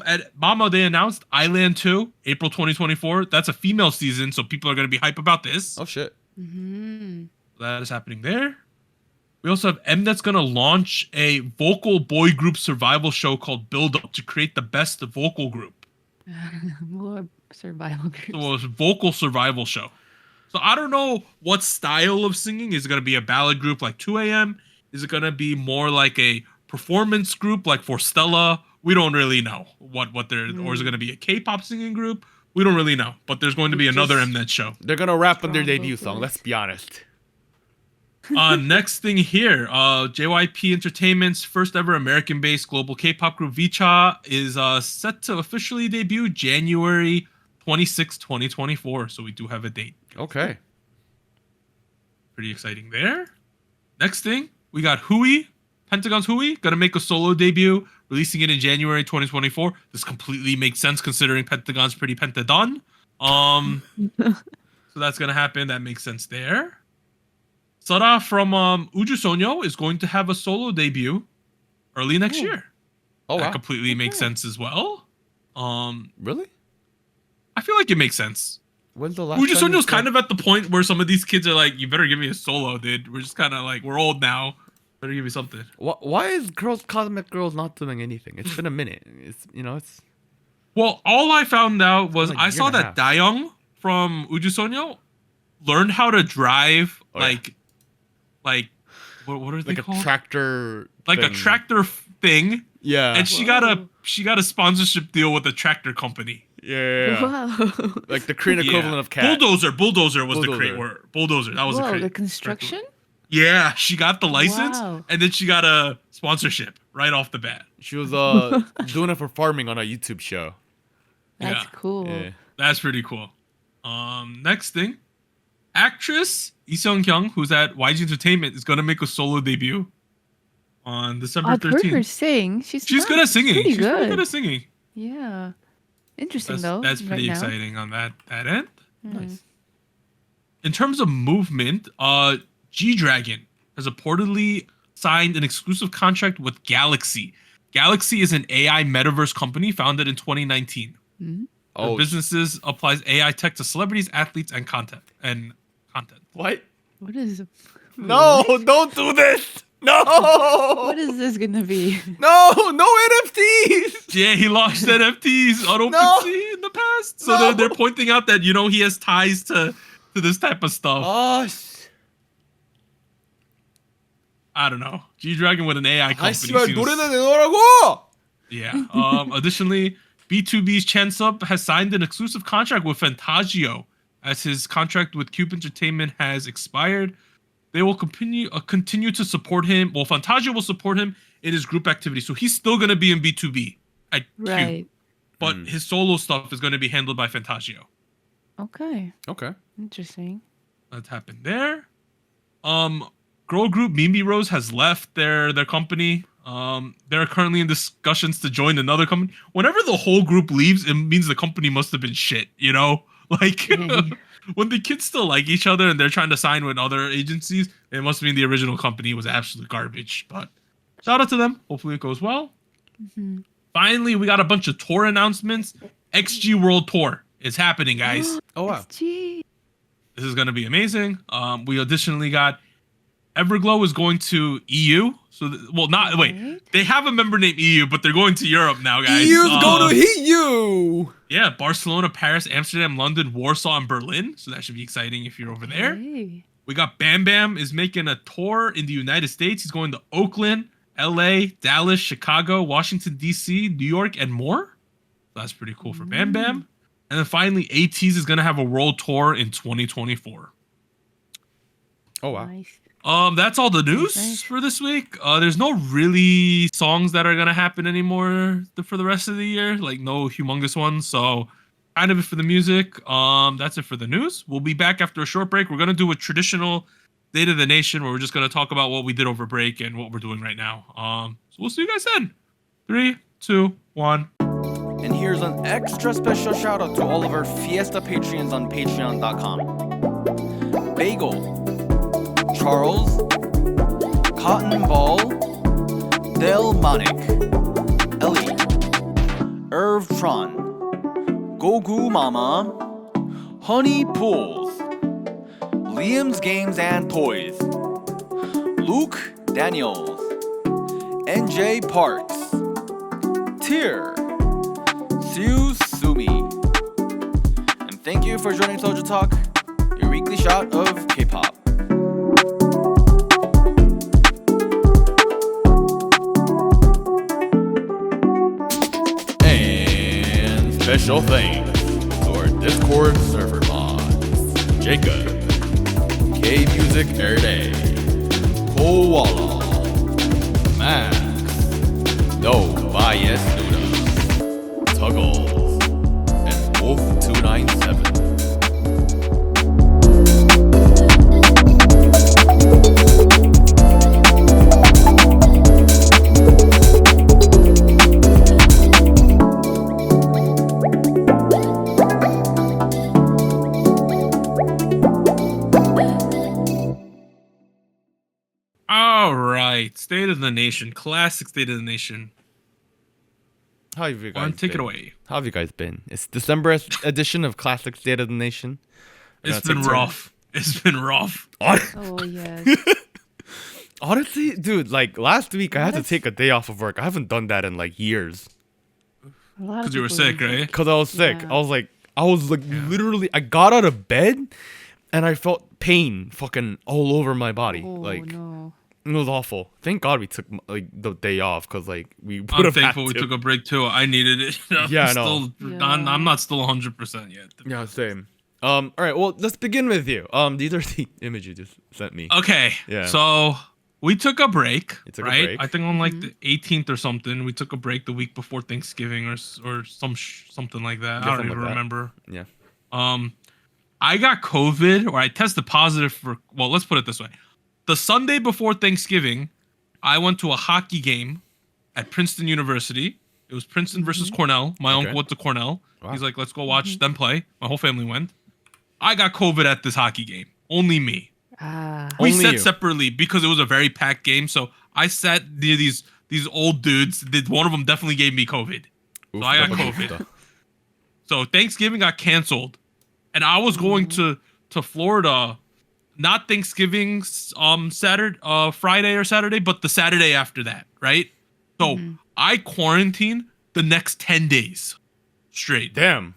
at Mama, they announced Island 2, April 2024. That's a female season, so people are going to be hype about this. Oh, shit. That is happening there. We also have Mnet's going to launch a vocal boy group survival show called Build Up to create the best vocal group. More survival groups. So it's a vocal survival show. So I don't know what style of singing. Is it going to be a ballad group like 2AM? Is it going to be more like a performance group like for Stella? We don't really know what they're, or is it going to be a K-pop singing group? We don't really know, but there's going to be another Mnet show. They're going to rap on their debut song, let's be honest. Next thing here, JYP Entertainment's first ever American-based global K-pop group Vicha is set to officially debut January 26, 2024. So we do have a date. Okay. Pretty exciting there. Next thing, we got Hui, Pentagon's Hui, gonna make a solo debut, releasing it in January 2024. This completely makes sense considering Pentagon's pretty pentadon. So that's gonna happen. That makes sense there. Sara from Uju Sonyo is going to have a solo debut early next year. Oh, that wow. completely makes sense as well. Really? I feel like it makes sense. When's the last Uju time Sonyo's kind of at the point where some of these kids are like, you better give me a solo, dude. We're just kind of like, we're old now. Better give me something. Why is Cosmic Girls not doing anything? It's been a minute. It's. Well, all I found out was Like a I year saw and a that half. Taeyeon from Uju Sonyo learned how to drive like what are they Like a called? tractor. Like a thing. tractor thing. Yeah. And she got a sponsorship deal with a tractor company. Yeah. Wow. Like the Korean equivalent of cat. Bulldozer was the Bulldozer. great word. Bulldozer. That was Whoa, the the construction? Yeah, she got the license Wow. and then she got a sponsorship right off the bat. She was doing it for farming on a YouTube show. That's Yeah. cool. Yeah. That's pretty cool. Next thing, actress Lee Seung-kyung, who's at YG Entertainment, is gonna make a solo debut on December I've heard her 13th. sing. She's Good at singing. Pretty She's good. pretty good at singing. Yeah. Interesting though. That's pretty right now. exciting on that end. Nice. In terms of movement, G-Dragon has reportedly signed an exclusive contract with Galaxy. Galaxy is an AI metaverse company founded in 2019. Oh, Businesses applies AI tech to celebrities, athletes, and content. what? What is No, don't do this. No. what is this gonna be? No NFTs. Yeah, he launched NFTs on OpenSea in the past. So they're pointing out that, he has ties to this type of stuff. Oh, I don't know. G-Dragon with an AI company. 씨발 seems- 노래는 내놓으라고. Yeah. Additionally, B2B's Chansup has signed an exclusive contract with Fantagio as his contract with Cube Entertainment has expired. They will continue to support him. Well, Fantagio will support him in his group activity. So he's still going to be in B2B at Right. Cube. But his solo stuff is going to be handled by Fantagio. Okay. Okay. Interesting. That's happened there. Girl group Mimi Rose has left their company. They're currently in discussions to join another company. Whenever the whole group leaves, it means the company must have been shit, Like, when the kids still like each other and they're trying to sign with other agencies, it must mean the original company was absolute garbage. But shout out to them. Hopefully it goes well. Finally, we got a bunch of tour announcements. XG World Tour is happening, guys. Oh wow. Gee. This is going to be amazing. We additionally got Everglow is going to EU. So, they have a member named EU, but they're going to Europe now, guys. EU's going to hit you. Yeah, Barcelona, Paris, Amsterdam, London, Warsaw, and Berlin. So that should be exciting if you're over there. Hey. We got Bam Bam is making a tour in the United States. He's going to Oakland, LA, Dallas, Chicago, Washington, D.C., New York, and more. So that's pretty cool for Bam Bam. And then finally, ATEEZ is going to have a world tour in 2024. Oh wow. Nice. That's all the news Nice. for this week. There's no really songs that are gonna happen anymore for the rest of the year, like no humongous ones. So kind of it for the music. That's it for the news. We'll be back after a short break. We're gonna do a traditional State of the Nation where we're just gonna talk about what we did over break and what we're doing right now. So we'll see you guys then. 3, 2, 1. And here's an extra special shout out to all of our Fiesta Patreons on patreon.com. Bagel, Charles, Cotton Ball, Del Monic, Ellie, Tron, Gogu Mama, Honey Pools, Liam's Games and Toys, Luke Daniels, NJ Parks, Tyr, Siu Sumi. And thank you for joining Soju Talk, your weekly shot of K-pop. And special thanks to our Discord server mods: Jacob, K Music Erday, Koala, Max, No Bias Nuda, Tuggles, and Wolf297. All right, State of the Nation, classic State of the Nation. How have you guys Take been? it away. How have you guys been? It's December edition of Classic State of the Nation. It's been rough. It's been rough. Oh yes. Honestly, dude, like last week I had to take a day off of work. I haven't done that in like years. Because you were sick, right? Because I was sick. Yeah. I was like literally, I got out of bed and I felt pain fucking all over my body. Oh like, no. it was awful. Thank God we took like the day off because like we would I'm have thankful had we to. took a break too. I needed it. Yeah, I know. I'm not still 100% yet. Yeah, same. All right, well, let's begin with you. These are the images you just sent me. Okay. Yeah. So we took a break, You took a right? break. I think on like the 18th or something. We took a break the week before Thanksgiving or something like that. Yeah, I don't something even like that. remember. Yeah. I got COVID, or I tested positive for. Well, let's put it this way: the Sunday before Thanksgiving, I went to a hockey game at Princeton University. It was Princeton versus Cornell. My Okay. uncle went to Cornell. Wow. He's like, "Let's go watch them play." My whole family went. I got COVID at this hockey game. Only me. Ah. We Only sat you. separately because it was a very packed game. So I sat near these old dudes. One of them definitely gave me COVID. Oof, I got double COVID. stuff. So Thanksgiving got canceled, and I was going to Florida, not Thanksgiving Friday or Saturday, but the Saturday after that, right? So I quarantined the next 10 days straight. Damn.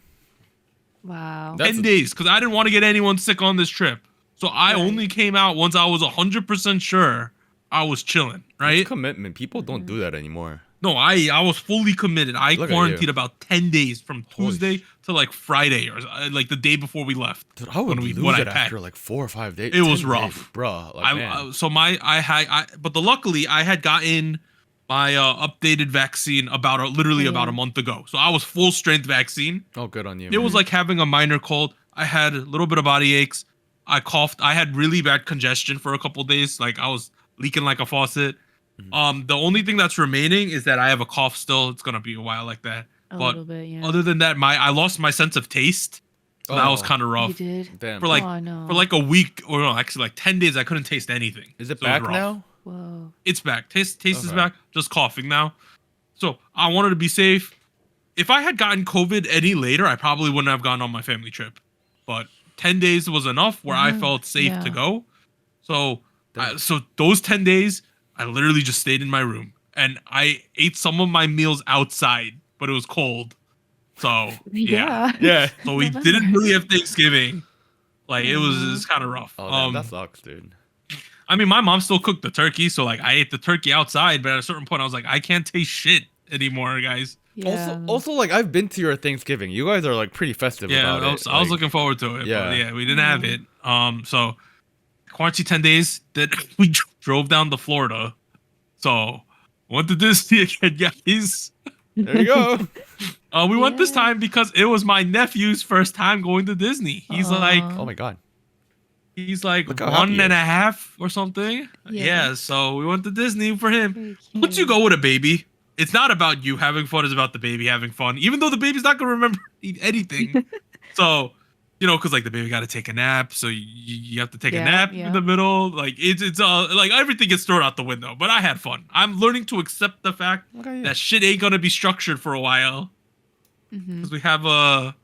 Wow. That's 10 days because I didn't want to get anyone sick on this trip. So I only came out once I was 100% sure I was chilling, right? It's commitment. People don't do that anymore. No, I was fully committed. I Look at quarantined you. about 10 days from Holy Tuesday to like Friday or like the day before we left. Dude, I would lose when I it packed. after like 4 or 5 days. It was 10 rough. days, bruh. Like, man. But luckily I had gotten my updated vaccine about a month ago. So I was full strength vaccine. Oh, good on you. It was like having a minor cold. I had a little bit of body aches. I coughed. I had really bad congestion for a couple days. Like I was leaking like a faucet. The only thing that's remaining is that I have a cough still. It's gonna be a while like that. A But little bit, yeah. other than that, I lost my sense of taste. So that was Oh. kind of You rough. did? Damn. For like Oh, no. for like a week, or no, actually like 10 days, I couldn't taste anything. Is it So was back rough. now? Whoa. It's back. Taste is Okay. back. Just coughing now. So I wanted to be safe. If I had gotten COVID any later, I probably wouldn't have gone on my family trip. But 10 days was enough where I felt safe to Yeah. go. So so those 10 days, I literally just stayed in my room. And I ate some of my meals outside, but it was cold. So yeah. Yeah. So we didn't really have Thanksgiving. Like it was kind of rough. Oh, damn, that sucks, dude. I mean, my mom still cooked the turkey, so like I ate the turkey outside, but at a certain point I was like, I can't taste shit anymore, guys. Yeah. Also, like I've been to your Thanksgiving. You guys are like pretty festive Yeah, about I it. was Like, looking forward to it. Yeah. But yeah, we didn't have it. So quarantine 10 days. That we drove down to Florida. So went to Disney again, guys. There you go. We went this time because it was my nephew's first time going to Disney. He's like Oh my god. He's like Look how happy 1 he and a is. half or something. Yeah. Yeah, so we went to Disney for him. Very Once you cute. go with a baby, it's not about you having fun, it's about the baby having fun. Even though the baby's not gonna remember anything. So, because like the baby got to take a nap, so you have to take a Yeah, nap yeah. in the middle. Like it's like everything gets thrown out the window. But I had fun. I'm learning to accept the fact Okay, yeah. that shit ain't gonna be structured for a while. because we have a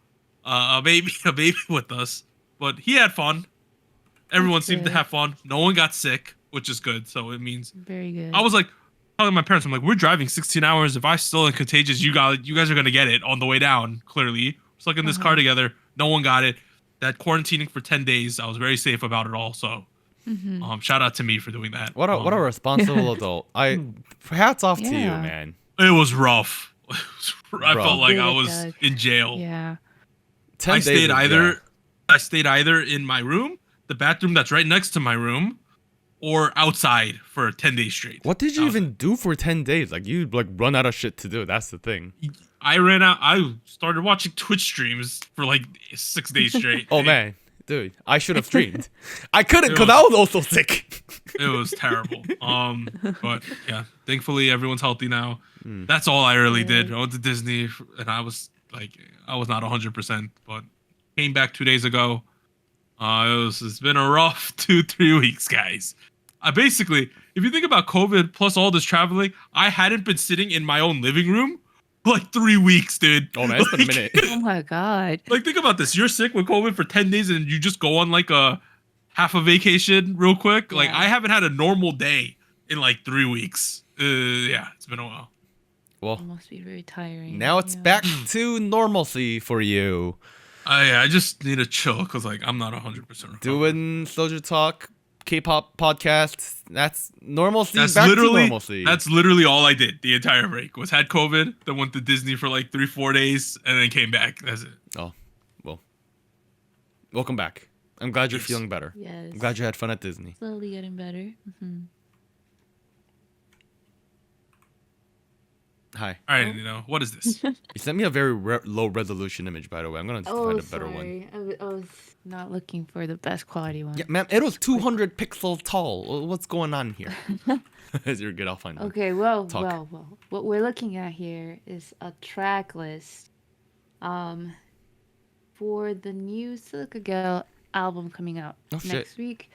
baby with us, but he had fun. Everyone seemed to have fun. No one got sick, which is good. So it means Very good. I was like telling my parents, I'm like, we're driving 16 hours. If I still am contagious, you guys are gonna get it on the way down. Clearly, we're stuck in this car together. No one got it. That quarantining for 10 days, I was very safe about it all. So, shout out to me for doing that. What a responsible adult. Hats off to you, man. It was rough. I felt like I was in jail. Yeah. I stayed either in my room, the bathroom that's right next to my room, or outside for 10 days straight. What did you even do for 10 days? Like, you run out of shit to do. That's the thing. I ran out. I started watching Twitch streams for 6 days straight. Oh, man. Dude, I should have streamed. I couldn't because I was also sick. It was terrible. But yeah, thankfully everyone's healthy now. That's all I really did. I went to Disney and I was not 100%, but came back 2 days ago. It's been a rough 2-3 weeks, guys. Basically, if you think about COVID plus all this traveling, I hadn't been sitting in my own living room for 3 weeks, dude. Oh man, it's been a minute. Oh my god. Think about this. You're sick with COVID for 10 days and you just go on a half a vacation real quick. Yeah. I haven't had a normal day in 3 weeks. Yeah, it's been a while. Well, It must be very tiring. now it's back to normalcy for you. I just need to chill because I'm not 100% recovered. Doing SojuTalk Kpop Podcast. That's normalcy. That's back literally to normalcy. That's literally all I did the entire break. Was had COVID, then went to Disney for 3-4 days, and then came back. That's it. Oh, well. Welcome back. I'm glad you're feeling better. Yes. I'm glad you had fun at Disney. Slowly getting better. Hi. All right, what is this? You sent me a very low resolution image, by the way. I'm gonna find a better one. I was not looking for the best quality one. Yeah, ma'am, it was 200 pixels tall. What's going on here? You're good. I'll find one. Okay, well. What we're looking at here is a track list for the new Silica Gel album coming out next week.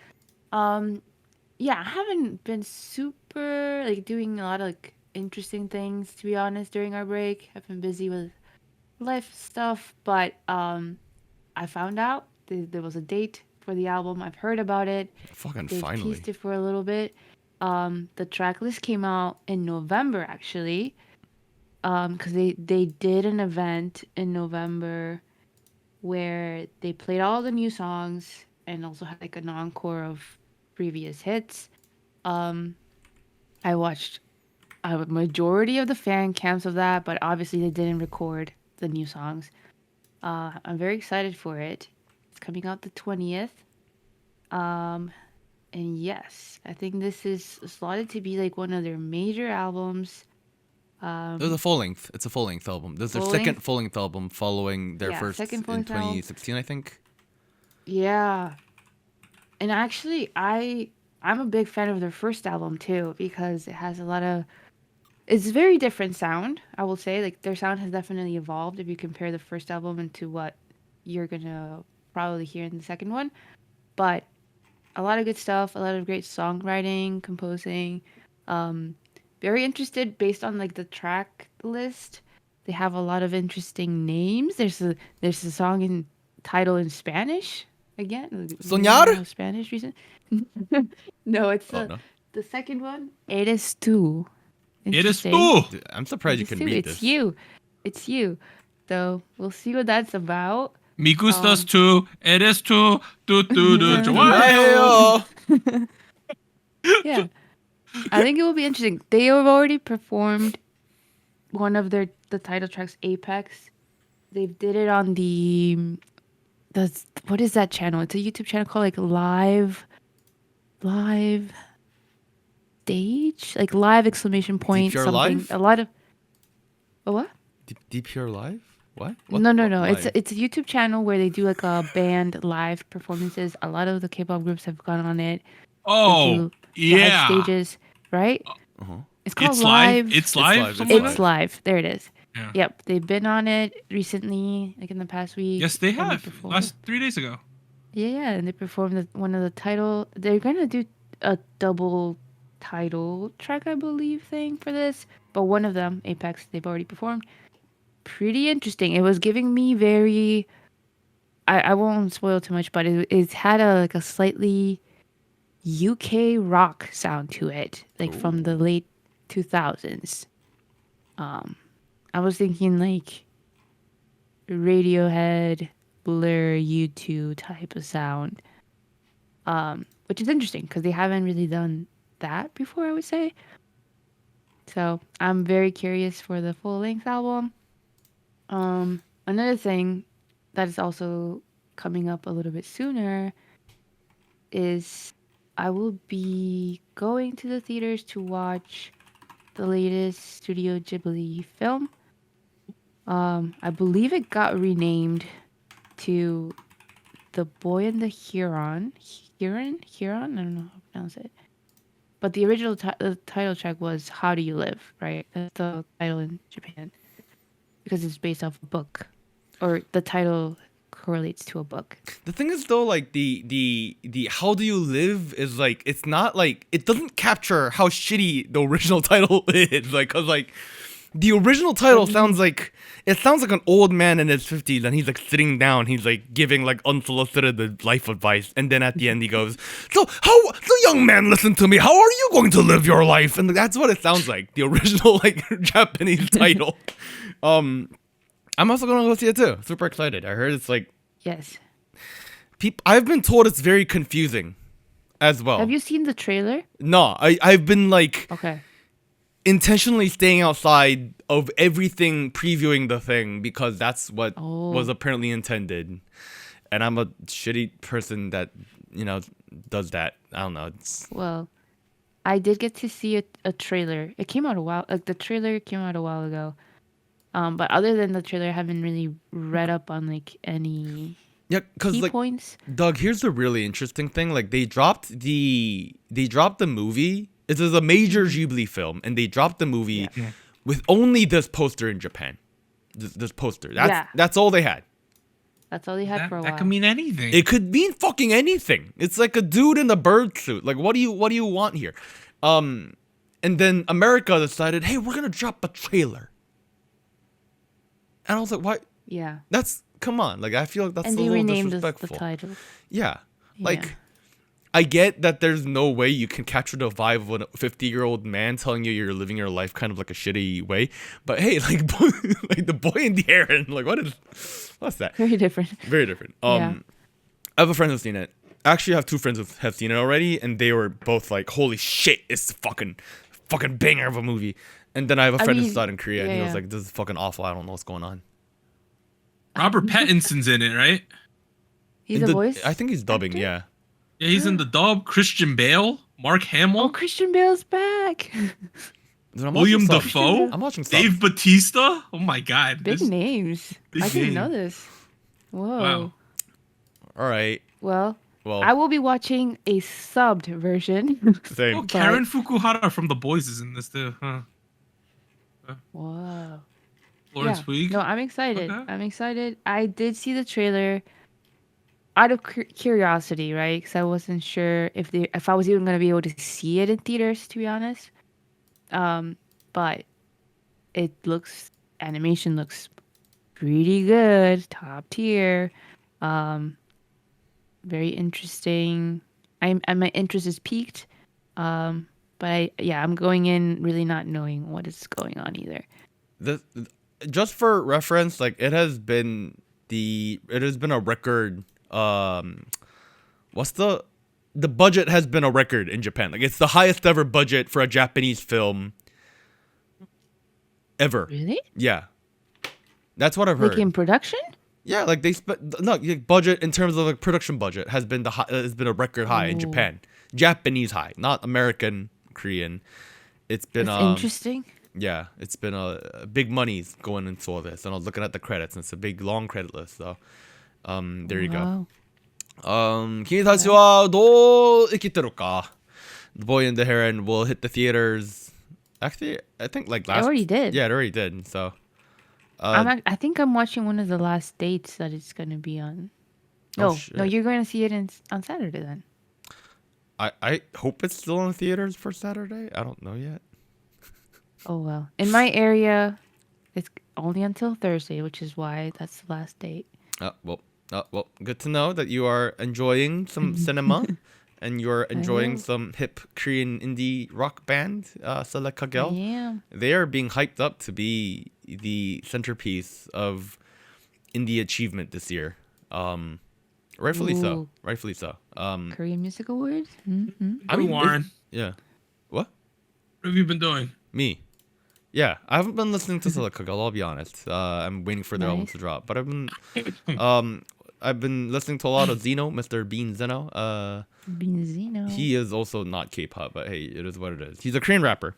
Yeah, I haven't been super doing a lot of interesting things, to be honest, during our break. I've been busy with life stuff, but I found out there was a date for the album. I've heard about it. Finally. Teased it for a little bit. The track list came out in November, actually, because they did an event in November where they played all the new songs and also had an encore of previous hits. I watched a majority of the fan cams of that, but obviously they didn't record the new songs. I'm very excited for it. It's coming out the 20th. And yes, I think this is slotted to be one of their major albums. There's a full length. It's a full length album. There's their second full length album following their first in 2016, I think. Yeah. And actually, I'm a big fan of their first album too, because it has a lot of... It's a very different sound, I will say. Their sound has definitely evolved if you compare the first album into what you're going to probably hear in the second one. But a lot of good stuff, a lot of great songwriting, composing. Very interested based on the track list. They have a lot of interesting names. There's a song in title in Spanish again. Soñar? Spanish reason. No, it's the second one. Eres tú. Eres tú. I'm surprised you can read this. It's you. So we'll see what that's about. Me gustas tú. Eres tú. Yeah. I think it will be interesting. They have already performed one of the title tracks, Apex. They did it on what is that channel? It's a YouTube channel called live stage, live exclamation point Deep Pure something. Live? A lot of what? Deep Pure Live? What? No. Live? It's a YouTube channel where they do a band live performances. A lot of the K-pop groups have gone on it. Oh, yeah. Stages, right? It's called It's live. live. It's live. It's live. There it is. Yeah. Yep, they've been on it recently, in the past week. Yes, they and have. Last 3 days ago. Yeah, and they performed one of the title. They're gonna do a double title track, I believe, thing for this. But one of them, Apex, they've already performed pretty interesting. It was giving me very. I won't spoil too much, but it had a slightly UK rock sound to it, like from the late 2000s. I was thinking like Radiohead, Blur, U2 type of sound, which is interesting because they haven't really done that before, I would say. So I'm very curious for the full length album. Another thing that is also coming up a little bit sooner is I will be going to the theaters to watch the latest Studio Ghibli film. I believe it got renamed to The Boy and the Heron. Heron? I don't know how to pronounce it. But the original title track was How Do You Live, right? That's the title in Japan. Because it's based off a book. Or the title correlates to a book. The thing is though, like the How Do You Live is like, it's not like, it doesn't capture how shitty the original title is. Like, cause like the original title sounds like an old man in his 50s and he's like sitting down, he's like giving like unsolicited life advice, and then at the end he goes, so young man, listen to me, how are you going to live your life? And that's what it sounds like, the original like Japanese title. I'm also gonna go see it too. Super excited. I heard it's like, yes. I've been told it's very confusing as well. Have you seen the trailer? No, I've been like, Okay. intentionally staying outside of everything previewing the thing because that's what was apparently intended, and I'm a shitty person that does that. I don't know. Well, I did get to see a trailer. It came out a while. Like the trailer came out a while ago. But other than the trailer, I haven't really read up on like any key points. Doug, here's the really interesting thing. Like they dropped the movie. It is a major Ghibli film, and they dropped the movie with only this poster in Japan. This poster. That's all they had. That's all they had for a while. That could mean anything. It could mean fucking anything. It's like a dude in a bird suit. Like, what do you want here? And then America decided, hey, we're gonna drop a trailer. And I was like, what? Yeah. Come on. Like, I feel like that's and a little renamed disrespectful. the title. Yeah. Like, I get that there's no way you can capture the vibe of a 50-year-old man telling you you're living your life kind of like a shitty way. But hey, like, like the boy and the heron, like, what's that? Very different. Very different. I have a friend who's seen it. I actually have two friends who have seen it already, and they were both like, holy shit, it's a fucking banger of a movie. And then I have a friend who saw it in Korea, and he was like, this is fucking awful. I don't know what's going on. Robert Pattinson's in it, right? He's a voice? I think he's dubbing, actor? yeah. Yeah, he's in the dub. Christian Bale, Mark Hamill. Oh, Christian Bale's back. William Dafoe. I'm watching Dave Bautista. Oh my god. Big names. I didn't know this. Whoa. Wow. All right. Well, I will be watching a subbed version. Same. Oh, Karen Fukuhara from The Boys is in this too, huh? Whoa. Florence Pugh. No, I'm excited. Okay. I'm excited. I did see the trailer out of curiosity, right? Because I wasn't sure if I was even going to be able to see it in theaters, to be honest. But animation looks pretty good, top tier. Very interesting. My interest is piqued. But I'm going in really not knowing what is going on either. Just for reference, like it has been a record. The budget has been a record in Japan. Like it's the highest ever budget for a Japanese film ever. Really? Yeah, that's what I've heard. Like in production? Yeah, like they budget in terms of like production budget has been a record high in Japan. Japanese high, not American, Korean. It's been That's interesting. Yeah, it's been a big money's going into all this, and I was looking at the credits, and it's a big long credit list. So, there you go. 君たちはどう生きてるか? The Boy and the Heron will hit the theaters. Actually, I think like last. It already did. Yeah, it already did. So. I think I'm watching one of the last dates that it's going to be on. No, you're going to see it on Saturday then. I hope it's still in theaters for Saturday. I don't know yet. Oh well, in my area, it's only until Thursday, which is why that's the last date. Well, good to know that you are enjoying some cinema and you're enjoying some hip Korean indie rock band, Select Kagel. Yeah. They are being hyped up to be the centerpiece of indie achievement this year. Rightfully so. Korean Music Awards? Mm-hmm. I mean, Warren. Yeah. What have you been doing? Me? Yeah, I haven't been listening to Select Kagel, I'll be honest. I'm waiting for their album to drop. But I've been listening to a lot of Zeno, Mr. Bean Zeno. Bean Zeno. He is also not K-pop, but hey, it is what it is. He's a Korean rapper.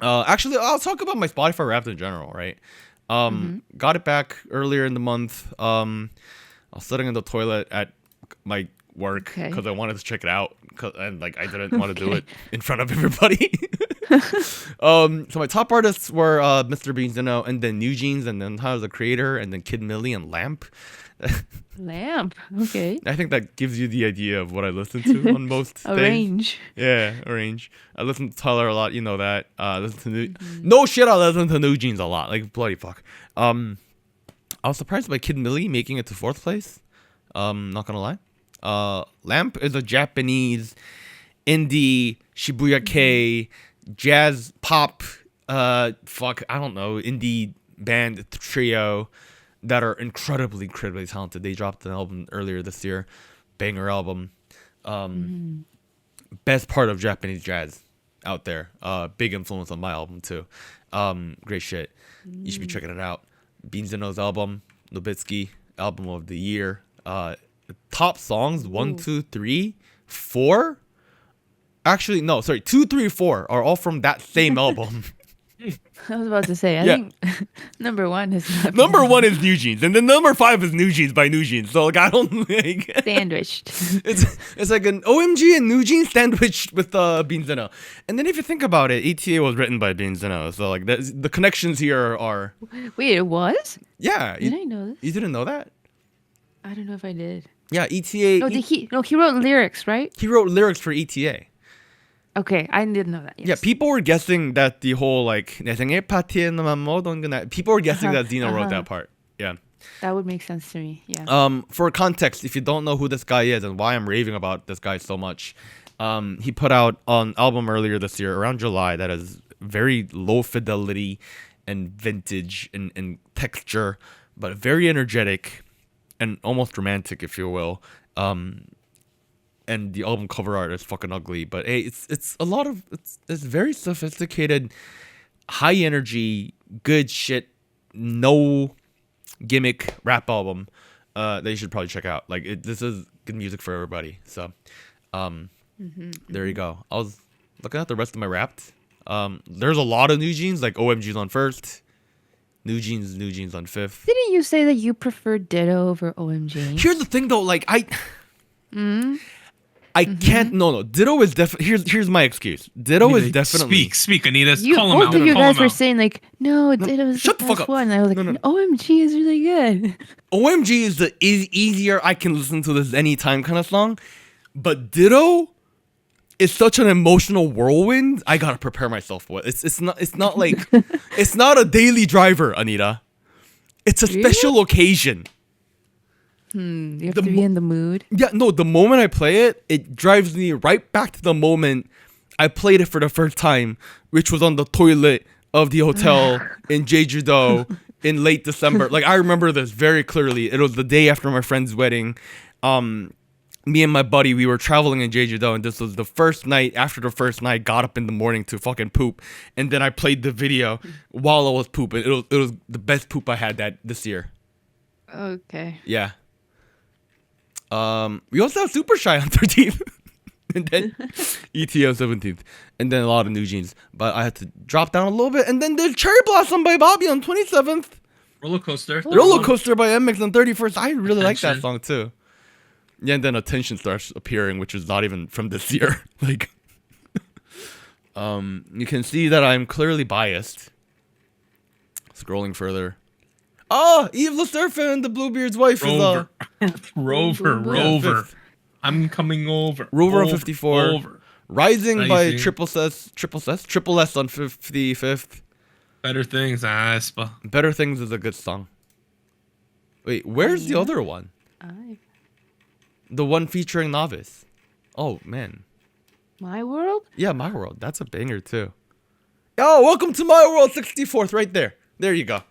Actually, I'll talk about my Spotify Wrapped in general, right? Got it back earlier in the month. I was sitting in the toilet at my work because I wanted to check it out, and like I didn't want to do it in front of everybody. So my top artists were Mr. Bean Zeno, and then New Jeans, and then Tyler the Creator, and then Kid Millie and Lamp. Lamp. Okay. I think that gives you the idea of what I listen to on most A days. range. Yeah, a range. I listen to Tyler a lot, you know that. I listen to no shit, I listen to New Jeans a lot. Like bloody fuck. I was surprised by Kid Millie making it to 4th place. Not gonna lie. Lamp is a Japanese indie Shibuya K jazz pop I don't know, indie band trio that are incredibly talented. They dropped an album earlier this year, banger album. Best part of Japanese jazz out there. Big influence on my album too. Great shit. You should be checking it out. Bean Zeno's album, Nobitzky, album of the year. Top songs 1, 2, 3, 4. Actually, no, sorry, 2, 3, 4 are all from that same album. I was about to say, I think number 1 is number 1 is New Jeans, and then number 5 is New Jeans by New Jeans. So like I don't like sandwiched. It's like an OMG and New Jeans sandwiched with Bean Zeno. And then if you think about it, ATA was written by Bean Zeno. So like the connections here are. Wait, it was? Yeah. Did I know this? You didn't know that? I don't know if I did. Yeah, ETA. He wrote lyrics, right? He wrote lyrics for ETA. Okay, I didn't know that. Yes. Yeah, people were guessing that the whole like people were guessing that Zeno wrote that part. Yeah. That would make sense to me. Yeah. For context, if you don't know who this guy is and why I'm raving about this guy so much, he put out an album earlier this year around July that is very low fidelity and vintage and texture, but very energetic and almost romantic, if you will. And the album cover art is fucking ugly, but hey, it's a lot of it's very sophisticated, high energy, good shit, no gimmick rap album that you should probably check out. Like this is good music for everybody. So there you go. I was looking at the rest of my Wrapped. There's a lot of New Jeans, like OMG's on 1st, New Jeans on 5th. Didn't you say that you prefer Ditto over OMG? Here's the thing though, like I can't. No. Ditto is definitely. Here's my excuse. Ditto is definitely. Speak, Anita. Call him out. Both of you guys were saying like, no, Ditto is the best one. And I was like, no. OMG is really good. OMG is the easier. I can listen to this anytime kind of song, but Ditto is such an emotional whirlwind. I gotta prepare myself for it. It's not like it's not a daily driver, Anita. It's a special occasion. You have to be in the mood. Yeah, no, the moment I play it, it drives me right back to the moment I played it for the first time, which was on the toilet of the hotel in Jeju-do in late December. Like, I remember this very clearly. It was the day after my friend's wedding. Me and my buddy, we were traveling in Jeju-do, and this was the first night. After the first night, got up in the morning to fucking poop, and then I played the video while I was pooping. It was the best poop I had this year. Okay. Yeah. We also have Super Shy on 13th, and then ET on 17th, and then a lot of New Jeans. But I had to drop down a little bit, and then there's Cherry Blossom by Bobby on 27th. Roller Coaster by NMIXX on 31st. I really like that song too. Yeah, and then Attention starts appearing, which is not even from this year. Like, you can see that I'm clearly biased. Scrolling further. Oh, Eve LeSurfin and the Bluebeard's wife Rover. is Rover. I'm coming over. Rover on 54. Rising by Triple Triple S on 55th. Better Things. Espa. Better Things is a good song. Wait, where's the other one? The one featuring Novice. Oh, man. My World? Yeah, My World. That's a banger, too. Oh, welcome to My World 64th, right there. There you go.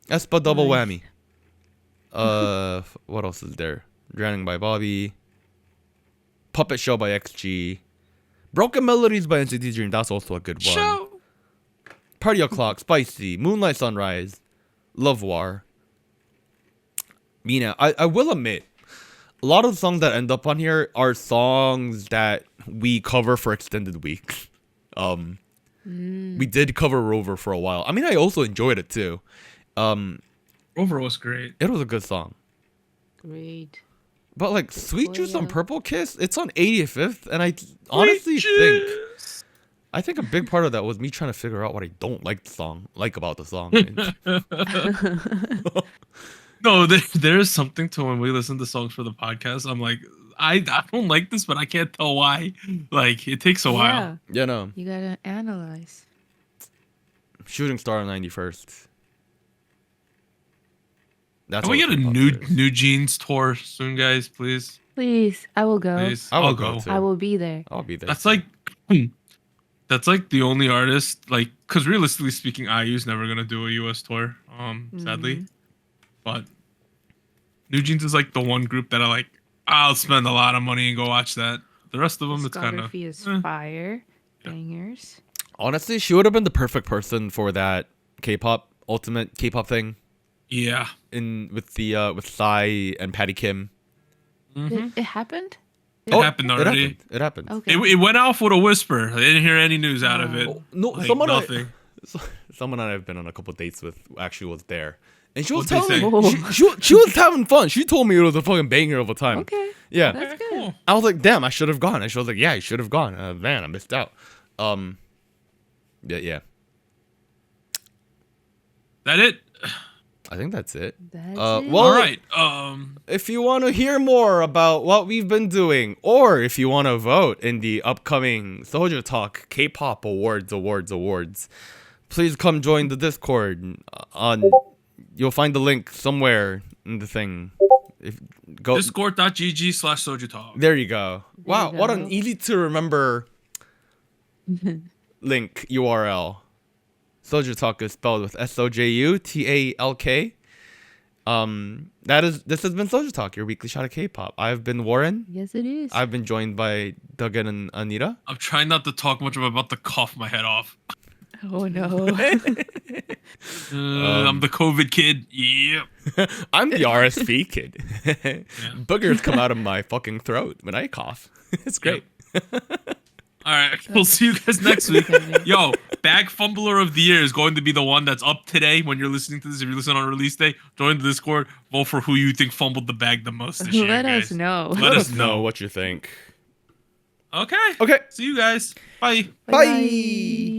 Espa double whammy. What else is there? Drowning by Bobby. Puppet Show by XG. Broken Melodies by NCT Dream. That's also a good one. Show. Party O'Clock, Spicy, Moonlight Sunrise, Love War. Mina, I will admit, a lot of the songs that end up on here are songs that we cover for extended weeks. We did cover Rover for a while. I mean, I also enjoyed it too. Rover was great. It was a good song. Great. But like Sweet Juice on Purple Kiss, it's on 85th, and I honestly think a big part of that was me trying to figure out what I don't like about the song. No, there is something to when we listen to songs for the podcast. I'm like, I don't like this, but I can't tell why. Like, it takes a while. Yeah, no. You gotta analyze. Shooting Star on 91st. That's Can we get a new Jeans tour soon, guys? Please. Please, I will go. Please. I'll go too. I will be there. I'll be there. That's like the only artist, like, because realistically speaking, IU's never gonna do a US tour, sadly. But New Jeans is like the one group that I'll spend a lot of money and go watch that. The rest of them, it's kind of is fire. Bangers. Honestly, she would have been the perfect person for that K-pop ultimate K-pop thing. Yeah. With Psy and Patty Kim. It happened? It happened already. It happened. Okay. It went off with a whisper. I didn't hear any news out of it. No, Like, someone nothing. someone I've been on a couple dates with actually was there, and she was What'd they telling me she was having fun. She told me it was a fucking banger of a time. Okay. Yeah. That's good. Cool. I was like, damn, I should have gone. And she was like, yeah, you should have gone. Man, I missed out. Yeah. That it? I think that's it. That's Well, it. All right. If you want to hear more about what we've been doing, or if you want to vote in the upcoming SojuTalk Kpop Awards, please come join the Discord. You'll find the link somewhere in the thing. Discord.gg/SojuTalk. There you go. Wow, you what go. an easy to remember link URL. SojuTalk is spelled with SojuTalk. This has been SojuTalk, your weekly shot of K-pop. I've been Warren. Yes, it is. I've been joined by Duggan and Anita. I'm trying not to talk much. I'm about to cough my head off. Oh, no. I'm the COVID kid. Yep. I'm the RSV kid. Boogers come out of my fucking throat when I cough. It's great. All right, we'll see you guys next week. Yo, Bag Fumbler of the Year is going to be the one that's up today when you're listening to this. If you're listening on release day, join the Discord. Vote for who you think fumbled the bag the most this year, Let guys. us know. Let us know. what you think. Okay. Okay. See you guys. Bye. Bye.